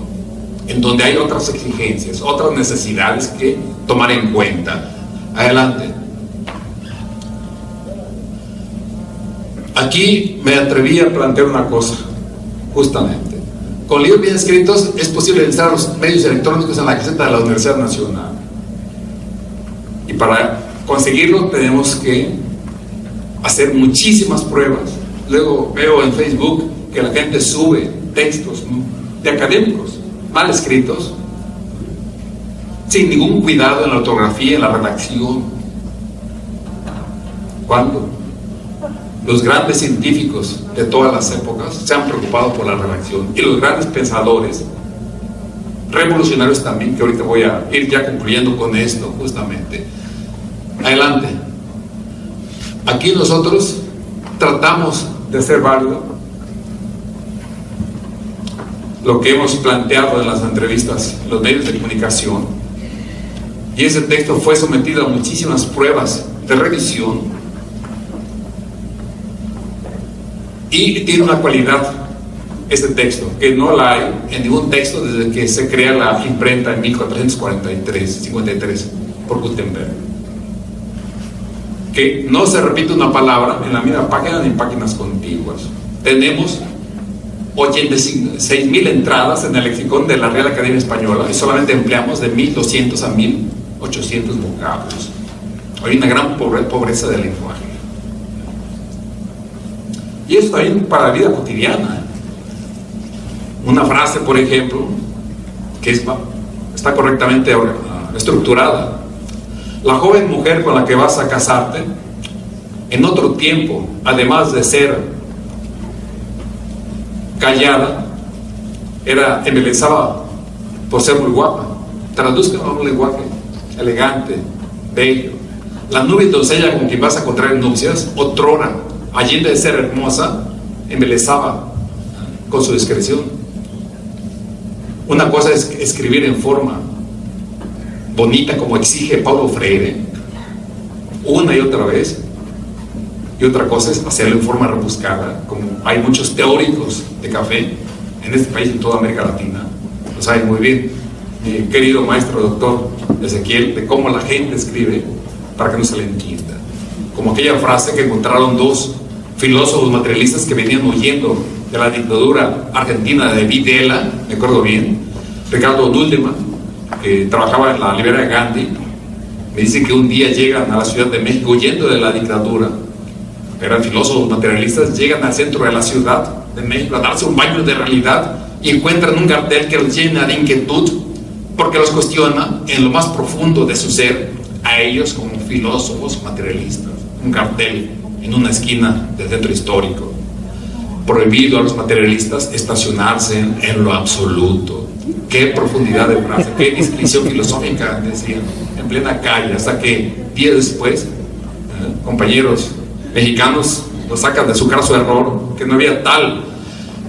en donde hay otras exigencias, otras necesidades que tomar en cuenta. Adelante. Aquí me atreví a plantear una cosa, justamente. Con libros bien escritos es posible lanzar los medios electrónicos en la caseta de la Universidad Nacional. Y para conseguirlo tenemos que hacer muchísimas pruebas. Luego veo en Facebook que la gente sube textos de académicos mal escritos, sin ningún cuidado en la ortografía, en la redacción. ¿Cuándo? Los grandes científicos de todas las épocas se han preocupado por la redacción, y los grandes pensadores revolucionarios también, que ahorita voy a ir ya concluyendo con esto justamente. Adelante. Aquí nosotros tratamos de hacer válido lo que hemos planteado en las entrevistas, en los medios de comunicación, y ese texto fue sometido a muchísimas pruebas de revisión y tiene una cualidad, este texto, que no la hay en ningún texto desde que se crea la imprenta en 1443-53 por Gutenberg, que no se repite una palabra en la misma página ni en páginas contiguas. Tenemos 86.000 entradas en el lexicón de la Real Academia Española y solamente empleamos de 1.200 a 1.800 vocablos. Hay una gran pobreza del lenguaje. Y eso también para la vida cotidiana. Una frase, por ejemplo, que está correctamente estructurada. La joven mujer con la que vas a casarte, en otro tiempo, además de ser callada, embelezaba por ser muy guapa. Traduzcan a un lenguaje elegante, bello. La nubia doncella con quien vas a contraer nupcias, otrora, allende de ser hermosa, embelezaba con su discreción. Una cosa es escribir en forma bonita como exige Paulo Freire, una y otra vez, y otra cosa es hacerlo en forma rebuscada, como hay muchos teóricos de café en este país y en toda América Latina, lo saben muy bien, mi querido maestro doctor Ezequiel, de cómo la gente escribe para que no se le entienda. Como aquella frase que encontraron dos filósofos materialistas que venían huyendo de la dictadura argentina de Videla, me acuerdo bien, Ricardo Duldeman, que trabajaba en la librería Gandhi, me dice que un día llegan a la Ciudad de México huyendo de la dictadura, eran filósofos materialistas, llegan al centro de la Ciudad de México a darse un baño de realidad y encuentran un cartel que los llena de inquietud porque los cuestiona en lo más profundo de su ser a ellos como filósofos materialistas. Un cartel en una esquina del centro histórico: prohibido a los materialistas estacionarse en lo absoluto. Qué profundidad de frase, qué distinción filosófica, decían, en plena calle, hasta que días después compañeros mexicanos lo sacan de su caso error, que no había tal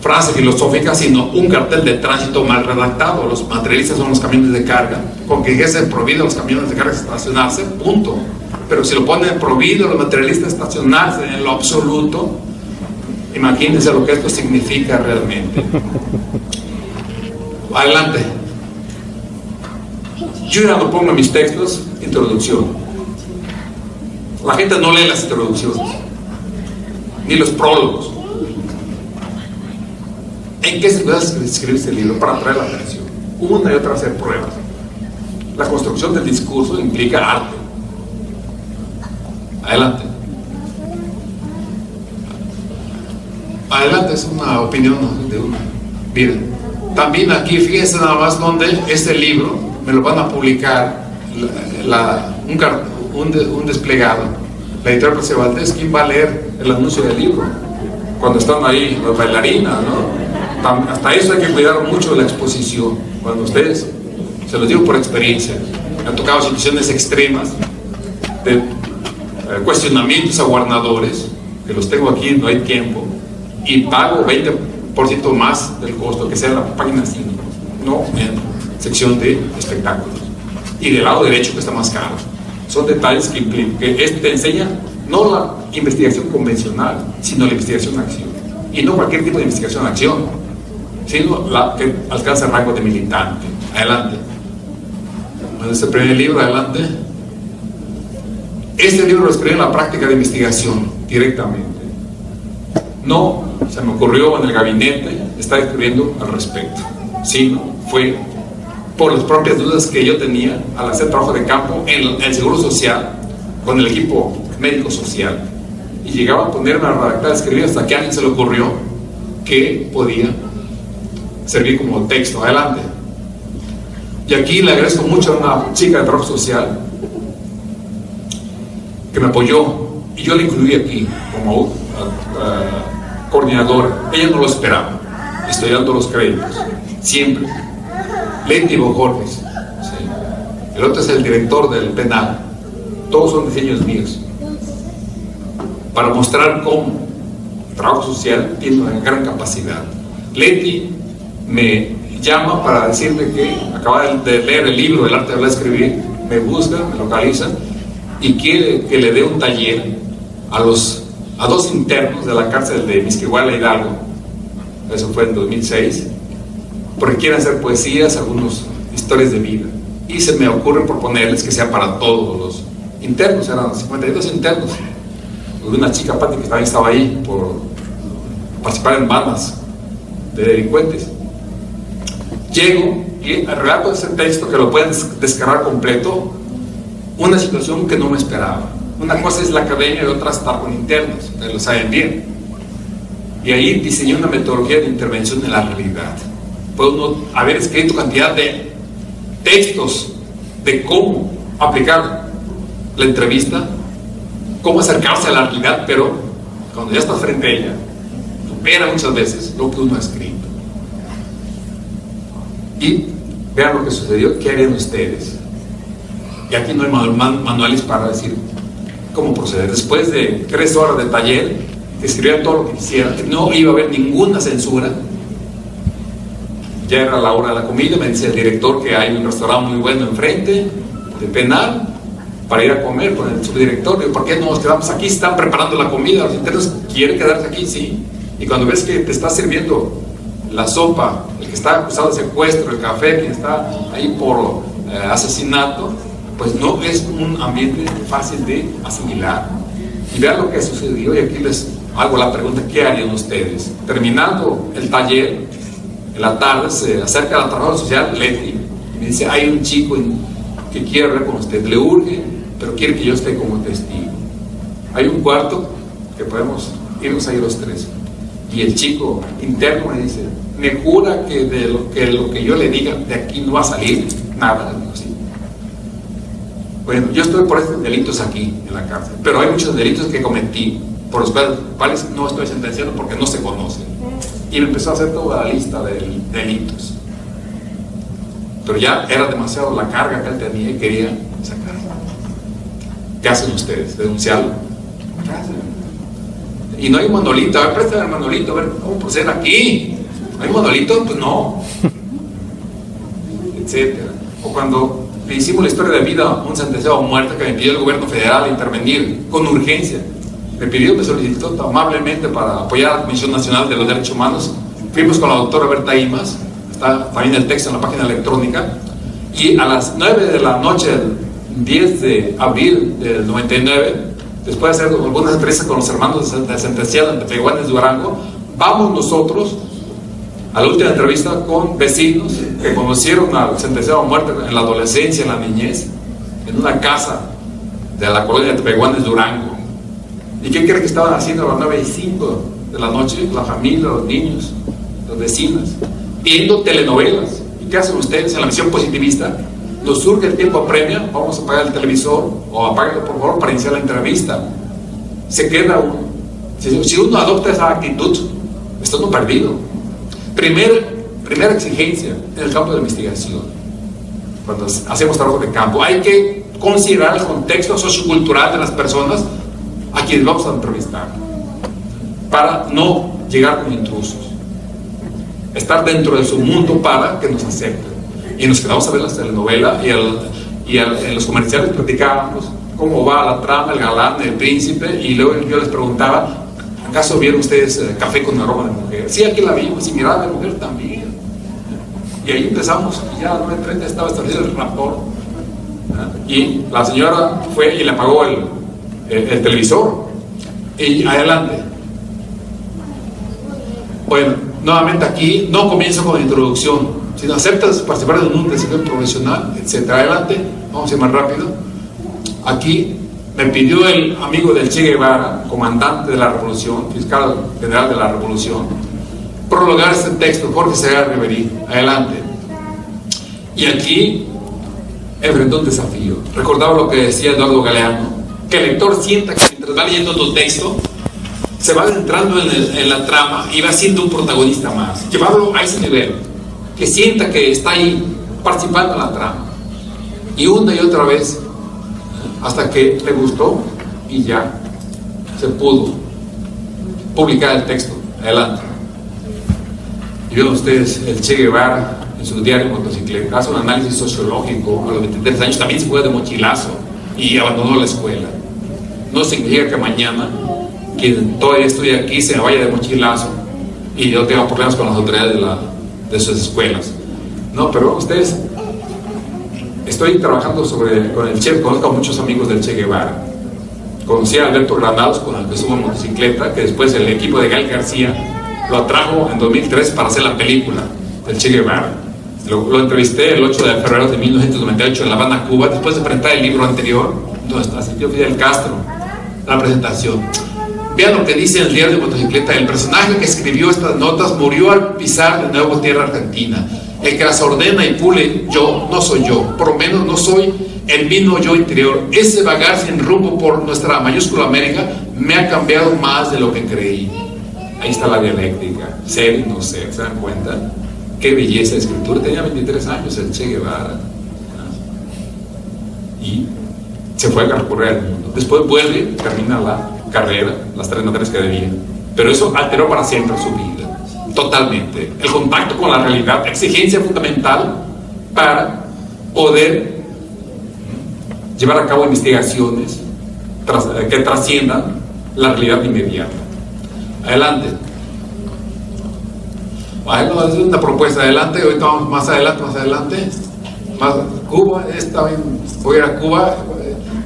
frase filosófica sino un cartel de tránsito mal redactado. Los materialistas son los camiones de carga, con que dijese prohibido a los camiones de carga estacionarse, punto. Pero si lo ponen prohibido a los materialistas estacionarse en lo absoluto, Imagínense lo que esto significa realmente. Adelante. Yo ya no pongo en mis textos introducción. La gente no lee las introducciones, ni los prólogos. ¿En qué se puede escribir este libro? Para atraer la atención. Una y otra hacer pruebas. La construcción del discurso implica arte. Adelante. Adelante, es una opinión de una vida. También aquí, fíjense nada más donde este libro me lo van a publicar un desplegado. La editorial Plaza Valdés, ¿quién va a leer el anuncio del libro? Cuando están ahí las bailarinas, ¿no? Hasta eso hay que cuidar mucho de la exposición. Cuando ustedes, se los digo por experiencia, me han tocado situaciones extremas de cuestionamientos a gobernadores, que los tengo aquí, no hay tiempo, y pago 20% más del costo, que sea en la página 5, no en sección de espectáculos. Y del lado derecho, que está más caro. Son detalles que te enseña no la investigación convencional, sino la investigación acción. Y no cualquier tipo de investigación acción, sino la que alcanza el rango de militante. Adelante. Bueno, este primer libro, adelante. Este libro lo escribí en la práctica de investigación, directamente. No se me ocurrió en el gabinete estar escribiendo al respecto, sino fue por las propias dudas que yo tenía al hacer trabajo de campo en el Seguro Social, con el equipo médico social. Y llegaba a ponerme a redactar, a escribir, hasta que a alguien se le ocurrió que podía servir como texto. Adelante. Y aquí le agradezco mucho a una chica de trabajo social que me apoyó, y yo la incluí aquí como coordinadora. Ella no lo esperaba, estoy dando los créditos siempre. Leti Bojorges, ¿sí? El otro es el director del penal. Todos son diseños míos, para mostrar cómo el trabajo social tiene una gran capacidad. Leti me llama para decirme que acaba de leer el libro El arte de hablar y escribir, me busca, me localiza y quiere que le dé un taller a dos internos de la cárcel de Misquihuala, Hidalgo. Eso fue en 2006, porque quieren hacer poesías, algunas historias de vida, y se me ocurre proponerles que sea para todos los internos. Eran 52 internos. Una chica, Pati, que también estaba ahí por participar en bandas de delincuentes. Llego y relato ese texto, que lo pueden descargar completo, una situación que no me esperaba. Una cosa es la academia y otra estar con internos, que lo saben bien. Y ahí diseñé una metodología de intervención en la realidad. Puede uno haber escrito cantidad de textos de cómo aplicar la entrevista, cómo acercarse a la realidad, pero cuando ya estás frente a ella, supera muchas veces lo que uno ha escrito. Y vean lo que sucedió. ¿Qué harían ustedes? Y aquí no hay manuales para decir cómo proceder. Después de 3 horas de taller, escribían todo lo que quisieran, no iba a haber ninguna censura. Ya era la hora de la comida, me decía el director que hay un restaurante muy bueno enfrente de penal para ir a comer con el subdirector. Digo, ¿por qué no nos quedamos aquí? Están preparando la comida, los internos quieren quedarse aquí, sí. Y cuando ves que te está sirviendo la sopa, el que está acusado de secuestro, el café, quien está ahí por asesinato, pues no es un ambiente fácil de asimilar. Y vean lo que sucedió, y aquí les hago la pregunta: ¿qué harían ustedes? Terminando el taller, en la tarde se acerca a la trabajadora social, Leti, y me dice: hay un chico que quiere hablar con usted, le urge, pero quiere que yo esté como testigo. Hay un cuarto que podemos irnos ahí los 3. Y el chico interno me dice: ¿me jura que de lo que yo le diga de aquí no va a salir nada? Digo, sí. Bueno, yo estoy por estos delitos aquí en la cárcel, pero hay muchos delitos que cometí, por los cuales no estoy sentenciando porque no se conocen. Y me empezó a hacer toda la lista de delitos. Pero ya era demasiado la carga que él tenía y quería sacar. ¿Qué hacen ustedes? ¿Denunciarlo? ¿Qué hacen? Y no hay un monolito. A ver, préstame el monolito, a ver cómo proceder aquí. ¿No hay monolito? Pues no. Etcétera. O cuando le hicimos la historia de vida a un sentenciado a muerte que me pidió el gobierno federal intervenir con urgencia. me pidió, me solicitó amablemente para apoyar a la Comisión Nacional de los Derechos Humanos. Fuimos con la doctora Berta Imas, está también el texto en la página electrónica, y a las 9 de la noche del 10 de abril del 99, después de hacer algunas entrevistas con los hermanos de sentenciados en Tepehuanes, Durango, vamos nosotros a la última entrevista con vecinos que conocieron al sentenciado a muerte en la adolescencia, en la niñez, en una casa de la colonia de Tepehuanes, Durango. ¿Y qué creen que estaban haciendo a las 9:05 de la noche? La familia, los niños, los vecinos, viendo telenovelas. ¿Y qué hacen ustedes en la misión positivista? Nos surge el tiempo apremia, vamos a apagar el televisor, o apáguelo por favor para iniciar la entrevista. Se queda uno. Si uno adopta esa actitud, está uno perdido. Primera exigencia en el campo de investigación, cuando hacemos trabajo de campo, hay que considerar el contexto sociocultural de las personas a quienes vamos a entrevistar, para no llegar como intrusos, estar dentro de su mundo para que nos acepten. Y nos quedamos a ver las telenovelas y en los comerciales platicábamos cómo va la trama, el galán, el príncipe, y luego yo les preguntaba, ¿acaso vieron ustedes Café con aroma de mujer? Sí, aquí la vimos, y Mirada de mujer también. Y ahí empezamos, y ya a las 9:30 estaba establecido el rapor. Y la señora fue y le apagó el televisor. Y adelante. Bueno, nuevamente aquí no comienzo con la introducción, sino aceptas participar en un desarrollo profesional, etc. Adelante, vamos a ir más rápido. Aquí me pidió el amigo del Che Guevara, comandante de la Revolución, fiscal general de la Revolución, prologar este texto, Jorge Segarra Riverí. Adelante. Y aquí enfrentó un desafío. Recordaba lo que decía Eduardo Galeano, que el lector sienta que mientras va leyendo tu texto, se va adentrando en la trama y va siendo un protagonista más. Llevarlo a ese nivel, que sienta que está ahí participando en la trama. Y una y otra vez, hasta que le gustó y ya se pudo publicar el texto. Adelante. Y vieron ustedes el Che Guevara en su diario Motocicleta, hace un análisis sociológico. A los 23 años también se fue de mochilazo y abandonó la escuela. No significa que mañana, quien todavía estudia aquí, se vaya de mochilazo y yo tenga problemas con las autoridades de sus escuelas. No, pero ustedes, estoy trabajando con el Che. Conozco a muchos amigos del Che Guevara. Conocí a Alberto Granados, con el que estuvo en Motocicleta, que después el equipo de Gael García lo atrajo en 2003 para hacer la película del Che Guevara. Lo entrevisté el 8 de febrero de 1998 en La Habana, Cuba, después de presentar el libro anterior, donde asistió Fidel Castro, la presentación. Vean lo que dice en el diario de Motocicleta: el personaje que escribió estas notas murió al pisar de nuevo tierra argentina. El que las ordena y pule yo, no soy yo, por lo menos no soy el mismo yo interior. Ese vagar sin rumbo por nuestra mayúscula América me ha cambiado más de lo que creí. Ahí está la dialéctica, ser y no ser. ¿Se dan cuenta? Qué belleza de escritura. Tenía 23 años el Che Guevara y se fue a recorrer el mundo. Después vuelve, termina la carrera, las 3 materias que debía, pero eso alteró para siempre su vida, totalmente. El contacto con la realidad, exigencia fundamental para poder llevar a cabo investigaciones que trasciendan la realidad inmediata. Adelante. Bueno, es una propuesta. Adelante, ahorita vamos más adelante. Cuba, voy a ir a Cuba.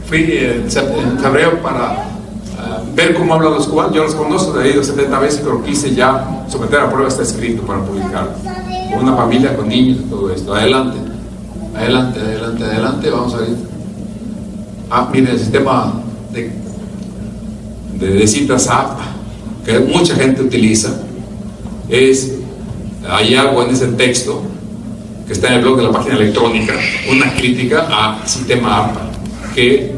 Fui en febrero para ver cómo hablan los cubanos. Yo los conozco, he ido 70 veces, pero quise ya someter a prueba este escrito para publicarlo. Con una familia, con niños y todo esto. Adelante, vamos a ir. Miren, el sistema de citas app que mucha gente utiliza. Hay algo en ese texto que está en el blog de la página electrónica, una crítica al sistema APA, que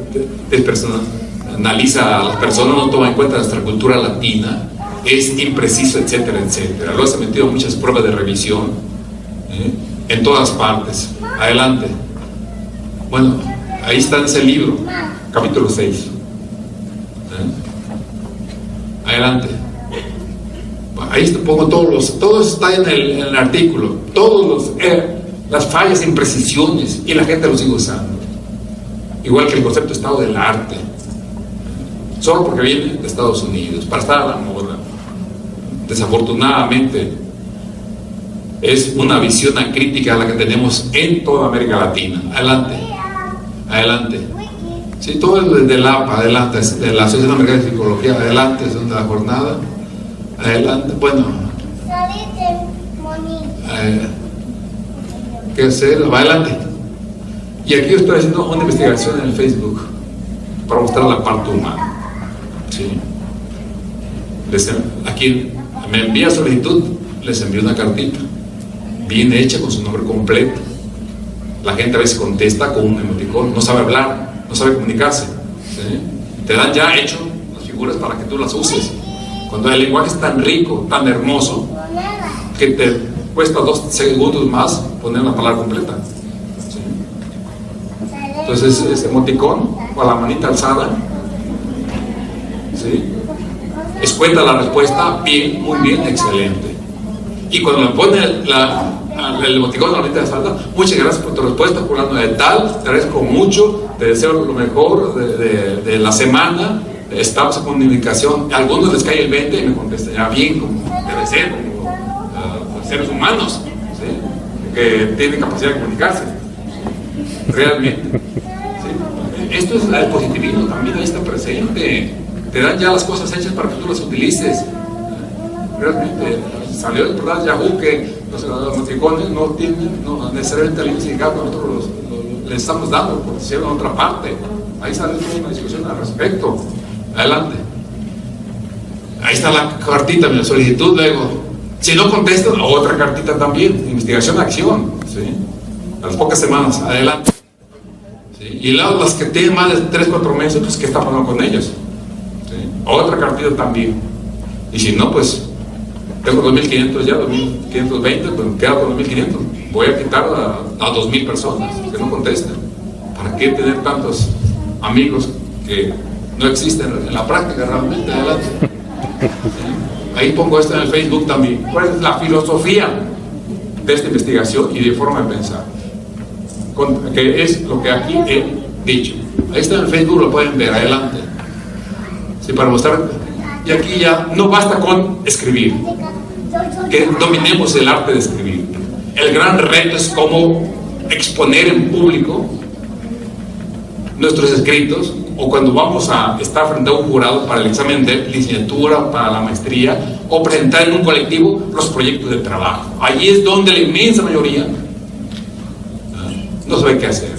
analiza a las personas, no toma en cuenta nuestra cultura latina, es impreciso, etcétera, etcétera. Luego se han metido muchas pruebas de revisión en todas partes. Adelante. Bueno, ahí está en ese libro, capítulo 6. Adelante. Ahí pongo todos está en el artículo, las fallas, imprecisiones, y la gente lo sigue usando. Igual que el concepto de estado del arte. solo porque viene de Estados Unidos, para estar a la moda. Desafortunadamente, es una visión acrítica a la que tenemos en toda América Latina. Adelante, adelante. Sí, todo es de la APA, adelante, de la Asociación Americana de Psicología, adelante, es de la jornada. Adelante, bueno. ¿Qué hacer? Adelante. Y aquí yo estoy haciendo una investigación en el Facebook para mostrar la parte humana. ¿Sí? Aquí me envía solicitud, les envío una cartita bien hecha con su nombre completo. La gente a veces contesta con un emoticón, no sabe hablar, no sabe comunicarse. ¿Sí? Te dan ya hecho las figuras para que tú las uses. Cuando el lenguaje es tan rico, tan hermoso, que te cuesta 2 segundos más poner la palabra completa. ¿Sí? Entonces es emoticón con la manita alzada. ¿Sí? Escuenta la respuesta, bien, muy bien, excelente. Y cuando me pone el emoticón de la manita alzada, muchas gracias por tu respuesta, fulano de tal, te agradezco mucho, te deseo lo mejor de la semana, estamos en comunicación. A algunos les cae el 20 y me contestan ya bien, como debe ser, como seres humanos, ¿sí? Que tienen capacidad de comunicarse, realmente. ¿Sí? Esto es el positivismo, también ahí está presente. Te dan ya las cosas hechas para que tú las utilices. Realmente salió el programa Yahoo que los emoticones no tienen necesariamente el significado que nosotros les estamos dando, por decirlo en otra parte. Ahí sale toda una discusión al respecto. Adelante. Ahí está la cartita, mi solicitud. Luego, si no contestan, otra cartita también. Investigación, acción. ¿Sí? A las pocas semanas. Adelante. ¿Sí? Y las que tienen más de 3-4 meses, pues ¿qué está pasando con ellos? ¿Sí? Otra cartita también. Y si no, pues tengo 2.500 ya, 2.520, pues me quedo con 2.500. Voy a quitar a 2.000 personas que no contestan. ¿Para qué tener tantos amigos que no existen en la práctica realmente? Adelante. ¿Sí? Ahí pongo esto en el Facebook también. ¿Cuál es la filosofía de esta investigación y de forma de pensar? Que es lo que aquí he dicho. Ahí está en el Facebook, lo pueden ver. Adelante. Sí, para mostrar. Y aquí ya no basta con escribir, que dominemos el arte de escribir. El gran reto es cómo exponer en público nuestros escritos, o cuando vamos a estar frente a un jurado para el examen de licenciatura, para la maestría, o presentar en un colectivo los proyectos de trabajo. Allí es donde la inmensa mayoría no sabe qué hacer.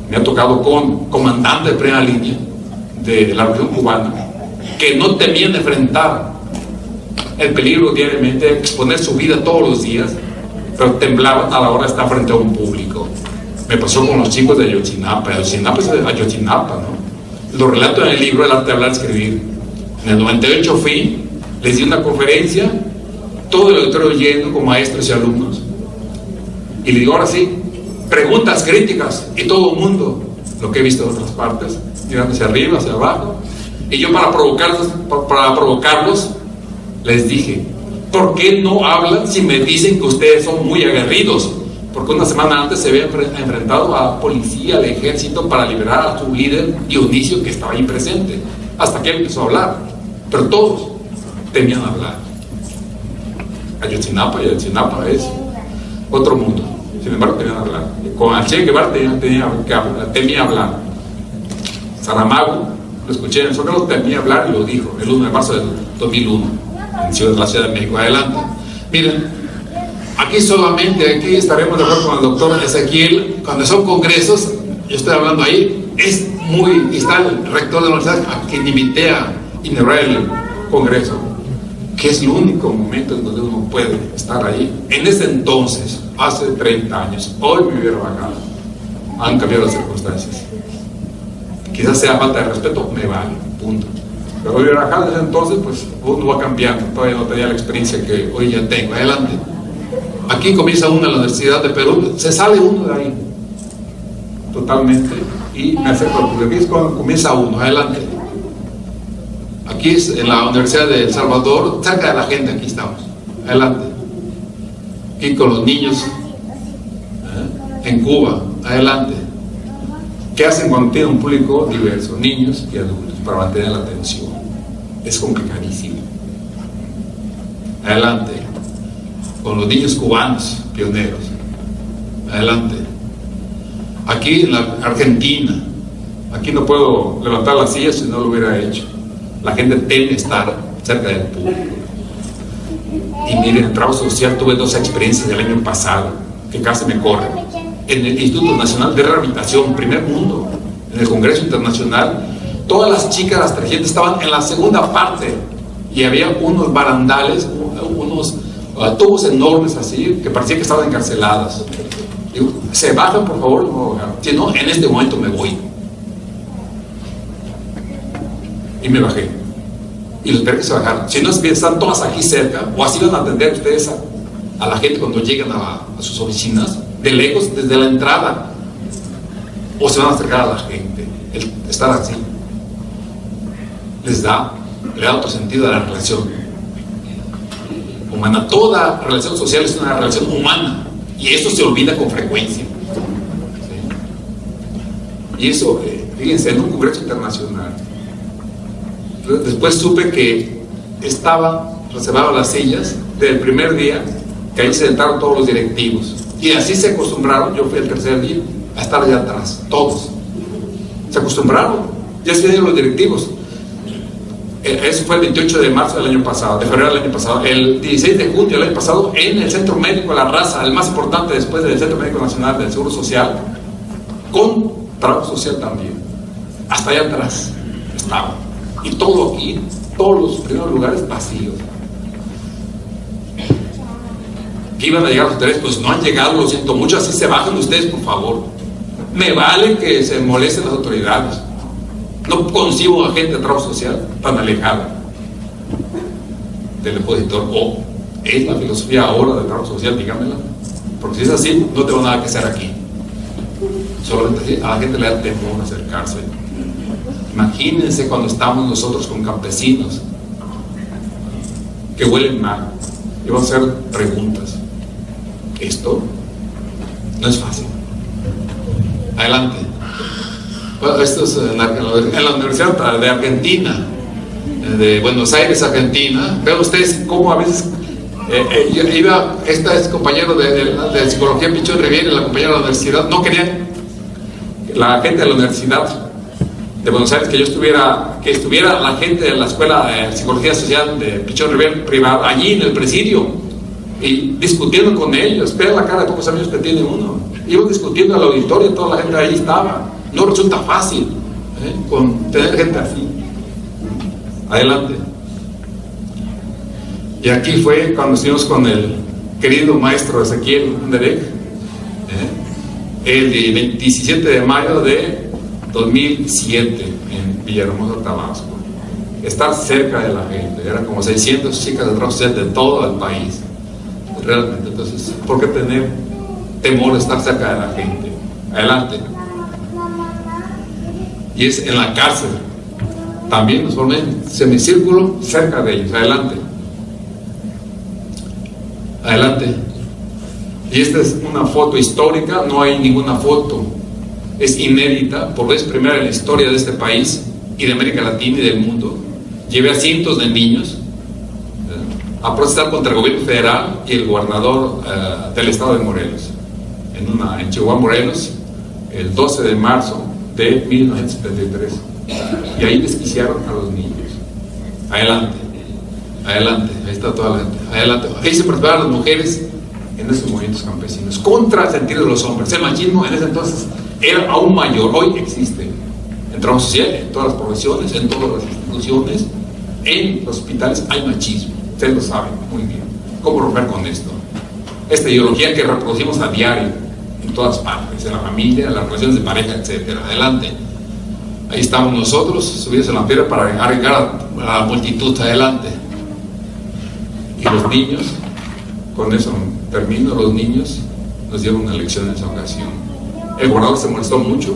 Me ha tocado con comandantes de primera línea de la región cubana que no temían enfrentar el peligro diariamente, exponer su vida todos los días, pero temblaban a la hora de estar frente a un público. Me pasó con los chicos de Ayotzinapa. Ayotzinapa es Ayotzinapa, ¿no? Lo relato en el libro El arte de hablar y escribir. En el 98 fui, les di una conferencia, todo el auditorio lleno con maestros y alumnos, y le digo, ahora sí, preguntas críticas, y todo el mundo, lo que he visto en otras partes, mirando hacia arriba, hacia abajo. Y yo para provocarlos les dije, ¿por qué no hablan si me dicen que ustedes son muy aguerridos? Porque una semana antes se había enfrentado a policía, al ejército, para liberar a su líder Dionisio, que estaba ahí presente, hasta que él empezó a hablar. Pero todos temían hablar. Ayotzinapa es otro mundo. Sin embargo, temían hablar. Con el Che Guevara temía hablar. Saramago, lo escuché en el Zócalo, temía hablar y lo dijo el 1 de marzo del 2001 en la Ciudad de México. Adelante. Miren, aquí estaremos de acuerdo con el doctor Ezequiel. Cuando son congresos, yo estoy hablando ahí, está el rector de la universidad a quien invité a inaugurar el congreso, que es el único momento en donde uno puede estar ahí. En ese entonces, hace 30 años, hoy me hubiera bajado. Han cambiado las circunstancias. Quizás sea falta de respeto, me vale, punto. Pero hoy hubiera bajado desde entonces, pues uno va cambiando. Todavía no tenía la experiencia que hoy ya tengo. Adelante. Aquí comienza uno en la Universidad de Perú, se sale uno de ahí totalmente y me acerco al público. Aquí es cuando comienza uno. Adelante. Aquí es en la Universidad de El Salvador, cerca de la gente. Aquí estamos. Adelante. Aquí con los niños en Cuba. Adelante. ¿Qué hacen cuando tienen un público diverso, niños y adultos, para mantener la atención? Es complicadísimo. Adelante, con los niños cubanos, pioneros. Adelante. Aquí en la Argentina, aquí no puedo levantar la silla si no lo hubiera hecho. La gente teme estar cerca del público. Y miren, en trabajo social tuve 2 experiencias del año pasado, que casi me corren. En el Instituto Nacional de Rehabilitación, primer mundo, en el Congreso Internacional, todas las chicas, las 300, estaban en la segunda parte y había unos barandales, unos tubos enormes así, que parecía que estaban encarceladas. Digo, se bajan por favor, no, si no, en este momento me voy. Y me bajé. Y los esperé que se bajaran. Si no, están todas aquí cerca, o así van a atender ustedes a la gente cuando llegan a sus oficinas, de lejos, desde la entrada, o se van a acercar a la gente. El estar así le da otro sentido a la relación humana. Toda relación social es una relación humana, y eso se olvida con frecuencia. ¿Sí? Y eso, fíjense, en un congreso internacional, después supe que estaban reservadas las sillas del primer día, que ahí se sentaron todos los directivos, y así se acostumbraron. Yo fui el tercer día a estar allá atrás, todos se acostumbraron, ya se dieron los directivos. Eso fue el 28 de marzo del año pasado, de febrero del año pasado. El 16 de junio del año pasado, en el Centro Médico La Raza, el más importante después del Centro Médico Nacional del Seguro Social, con trabajo social también, hasta allá atrás estaba. Y todo aquí, todos los primeros lugares vacíos. ¿Que iban a llegar los ustedes? Pues no han llegado, lo siento mucho. Así se bajan ustedes, por favor. Me vale que se molesten las autoridades. No concibo a gente de trabajo social tan alejada del expositor. O es la filosofía ahora del trabajo social, dígamela. Porque si es así, no tengo nada que hacer aquí. Solamente a la gente le da temor acercarse. Imagínense cuando estamos nosotros con campesinos que huelen mal y van a hacer preguntas. Esto no es fácil. Adelante. Bueno, esto es en la Universidad de Argentina, de Buenos Aires, Argentina. Vean ustedes cómo a veces este es compañero de psicología, Pichón Riviere, la compañera de la universidad. No querían la gente de la universidad de Buenos Aires que estuviera la gente de la escuela de psicología social de Pichón Riviere privada allí en el presidio y discutiendo con ellos. Vean la cara de pocos amigos que tiene uno. Iban discutiendo en el auditorio, toda la gente ahí estaba. No resulta fácil con tener gente así. Adelante. Y aquí fue cuando estuvimos con el querido maestro Ezequiel Anderek, el 27 de mayo de 2007 en Villahermosa, Tabasco. Estar cerca de la gente, eran como 600 chicas de trabajo social de todo el país. Realmente, entonces, ¿por qué tener temor de estar cerca de la gente? Adelante. Y es en la cárcel. También nos formen semicírculo cerca de ellos. Adelante. Adelante. Y esta es una foto histórica, no hay ninguna foto. Es inédita, por vez primera en la historia de este país y de América Latina y del mundo. Llevé a cientos de niños a protestar contra el gobierno federal y el gobernador del estado de Morelos. En Chihuahua, Morelos, el 12 de marzo de 1973. Y ahí desquiciaron a los niños. Adelante. Adelante. Ahí está toda la gente. Adelante. Ahí se prepararon las mujeres en esos movimientos campesinos contra el sentido de los hombres. El machismo en ese entonces era aún mayor. Hoy existe en trabajo social, en todas las profesiones, en todas las instituciones, en los hospitales hay machismo. Ustedes lo saben muy bien. ¿Cómo romper con esto? Esta ideología que reproducimos a diario en todas partes, en la familia, en las relaciones de pareja, etcétera. Adelante. Ahí estamos nosotros, subidos en la piedra para arriesgar a la multitud. Adelante. Y los niños, con eso termino, los niños nos dieron una lección en esa ocasión. El gobernador se molestó mucho,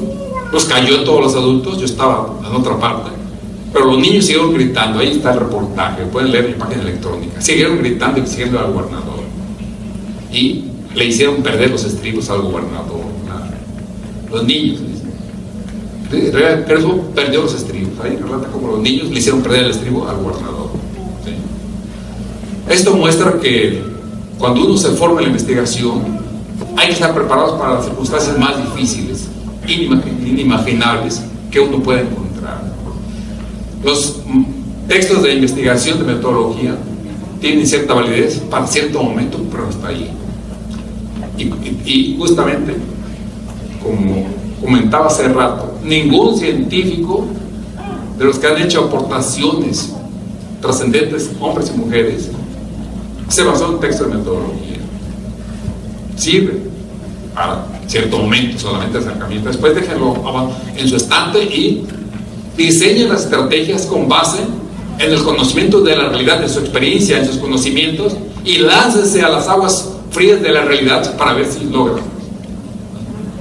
los cayó en todos los adultos, yo estaba en otra parte, pero los niños siguieron gritando. Ahí está el reportaje, pueden leer en mi página electrónica. Siguieron gritando y exigiendo al gobernador. Y le hicieron perder los estribos al gobernador. Los niños. Crespo perdió los estribos. Ahí relata cómo los niños le hicieron perder el estribo al gobernador. ¿Sí? Esto muestra que cuando uno se forma en la investigación, hay que estar preparados para las circunstancias más difíciles, inimaginables, que uno pueda encontrar. Los textos de investigación, de metodología, tienen cierta validez para cierto momento, pero hasta ahí. Y justamente, como comentaba hace rato, ningún científico de los que han hecho aportaciones trascendentes, hombres y mujeres, se basó en texto de metodología. Sirve para cierto momento solamente acercamiento. Después déjenlo en su estante y diseñen las estrategias con base en el conocimiento de la realidad, de su experiencia, en sus conocimientos, y láncense a las aguas frías de la realidad para ver si logran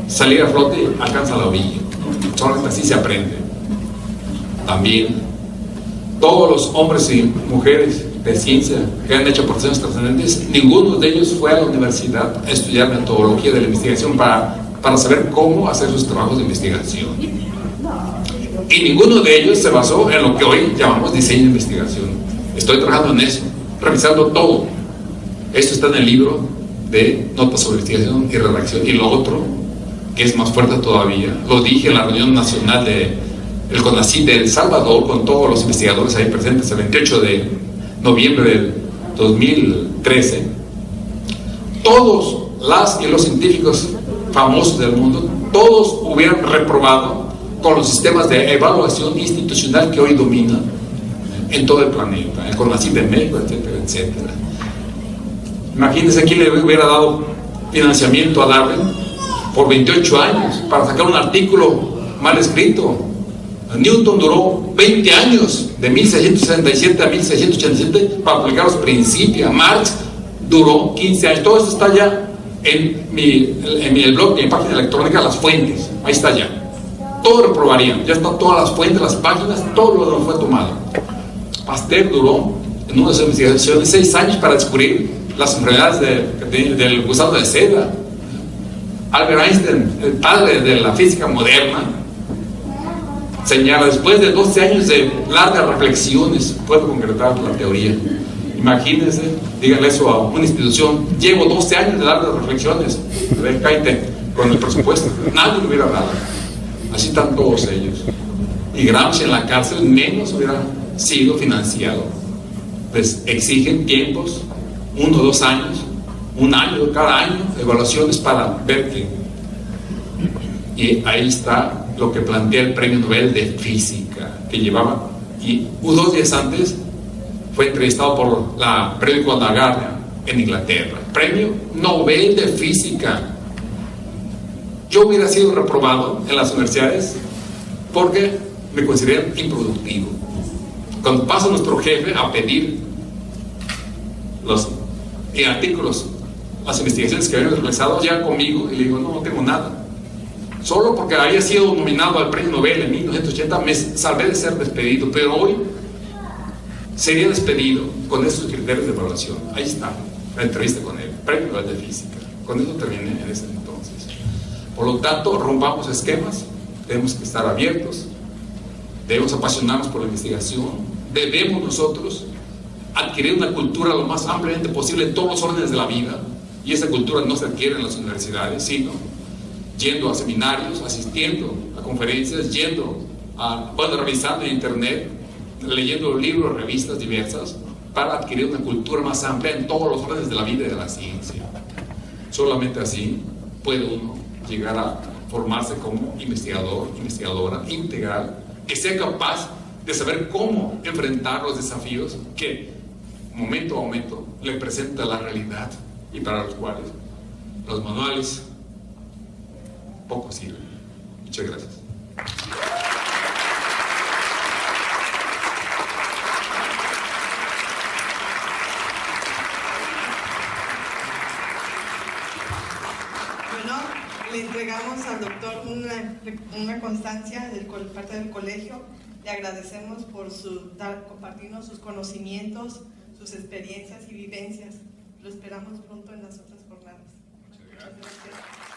salir a flote y alcanzar la orilla. Solamente así se aprende. También todos los hombres y mujeres de ciencia que han hecho aportaciones trascendentes, ninguno de ellos fue a la universidad a estudiar metodología de la investigación para saber cómo hacer sus trabajos de investigación. Y ninguno de ellos se basó en lo que hoy llamamos diseño de investigación. Estoy trabajando en eso, revisando todo. Esto está en el libro de Notas sobre Investigación y Redacción. Y lo otro, que es más fuerte todavía, lo dije en la reunión nacional del CONACYT de El Salvador, con todos los investigadores ahí presentes el 28 de noviembre del 2013. Todos las y los científicos famosos del mundo, todos hubieran reprobado con los sistemas de evaluación institucional que hoy dominan en todo el planeta, el CONACYT de México, etcétera, etcétera. Imagínense quién le hubiera dado financiamiento a Darwin por 28 años para sacar un artículo mal escrito. Newton duró 20 años, de 1667 a 1687, para publicar los principios. Marx duró 15 años. Todo esto está ya en el blog, en mi página electrónica, las fuentes. Ahí está ya. Todo reprobarían. Ya están todas las fuentes, las páginas, todo lo fue tomado. Pasteur duró, en una de sus investigaciones, 6 años para descubrir las enfermedades del gusano de seda. Albert Einstein, el padre de la física moderna, señala: después de 12 años de largas reflexiones puedo concretar la teoría. Imagínense, díganle eso a una institución: llevo 12 años de largas reflexiones, a ver, cállate con el presupuesto. Nadie lo hubiera dado. Así están todos ellos. Y Gramsci en la cárcel menos hubiera sido financiado. Les exigen tiempos, 1 o 2 años, 1 año cada año, evaluaciones para ver que. Y ahí está lo que plantea el Premio Nobel de Física, que llevaba, y 2 días antes fue entrevistado por la periódico The Guardian en Inglaterra. Premio Nobel de Física. Yo hubiera sido reprobado en las universidades porque me consideran improductivo. Cuando pasa nuestro jefe a pedir los artículos, las investigaciones que habíamos realizado, llega conmigo y le digo: no tengo nada. Solo porque había sido nominado al Premio Nobel en 1980 me salvé de ser despedido, pero hoy sería despedido con esos criterios de evaluación. Ahí está la entrevista con él, Premio Nobel de Física. Con eso terminé en ese entonces. Por lo tanto, rompamos esquemas, tenemos que estar abiertos, debemos apasionarnos por la investigación, debemos nosotros adquirir una cultura lo más ampliamente posible en todos los órdenes de la vida, y esa cultura no se adquiere en las universidades, sino yendo a seminarios, asistiendo a conferencias, revisando en internet, leyendo libros, revistas diversas, para adquirir una cultura más amplia en todos los órdenes de la vida y de la ciencia. Solamente así puede uno llegar a formarse como investigador, investigadora integral, que sea capaz de saber cómo enfrentar los desafíos que momento a momento le presenta la realidad, y para los cuales los manuales poco sirven. Muchas gracias. Bueno, le entregamos al doctor una constancia por parte del colegio. Le agradecemos por compartirnos sus conocimientos, sus experiencias y vivencias. Lo esperamos pronto en las otras jornadas. Muchas gracias.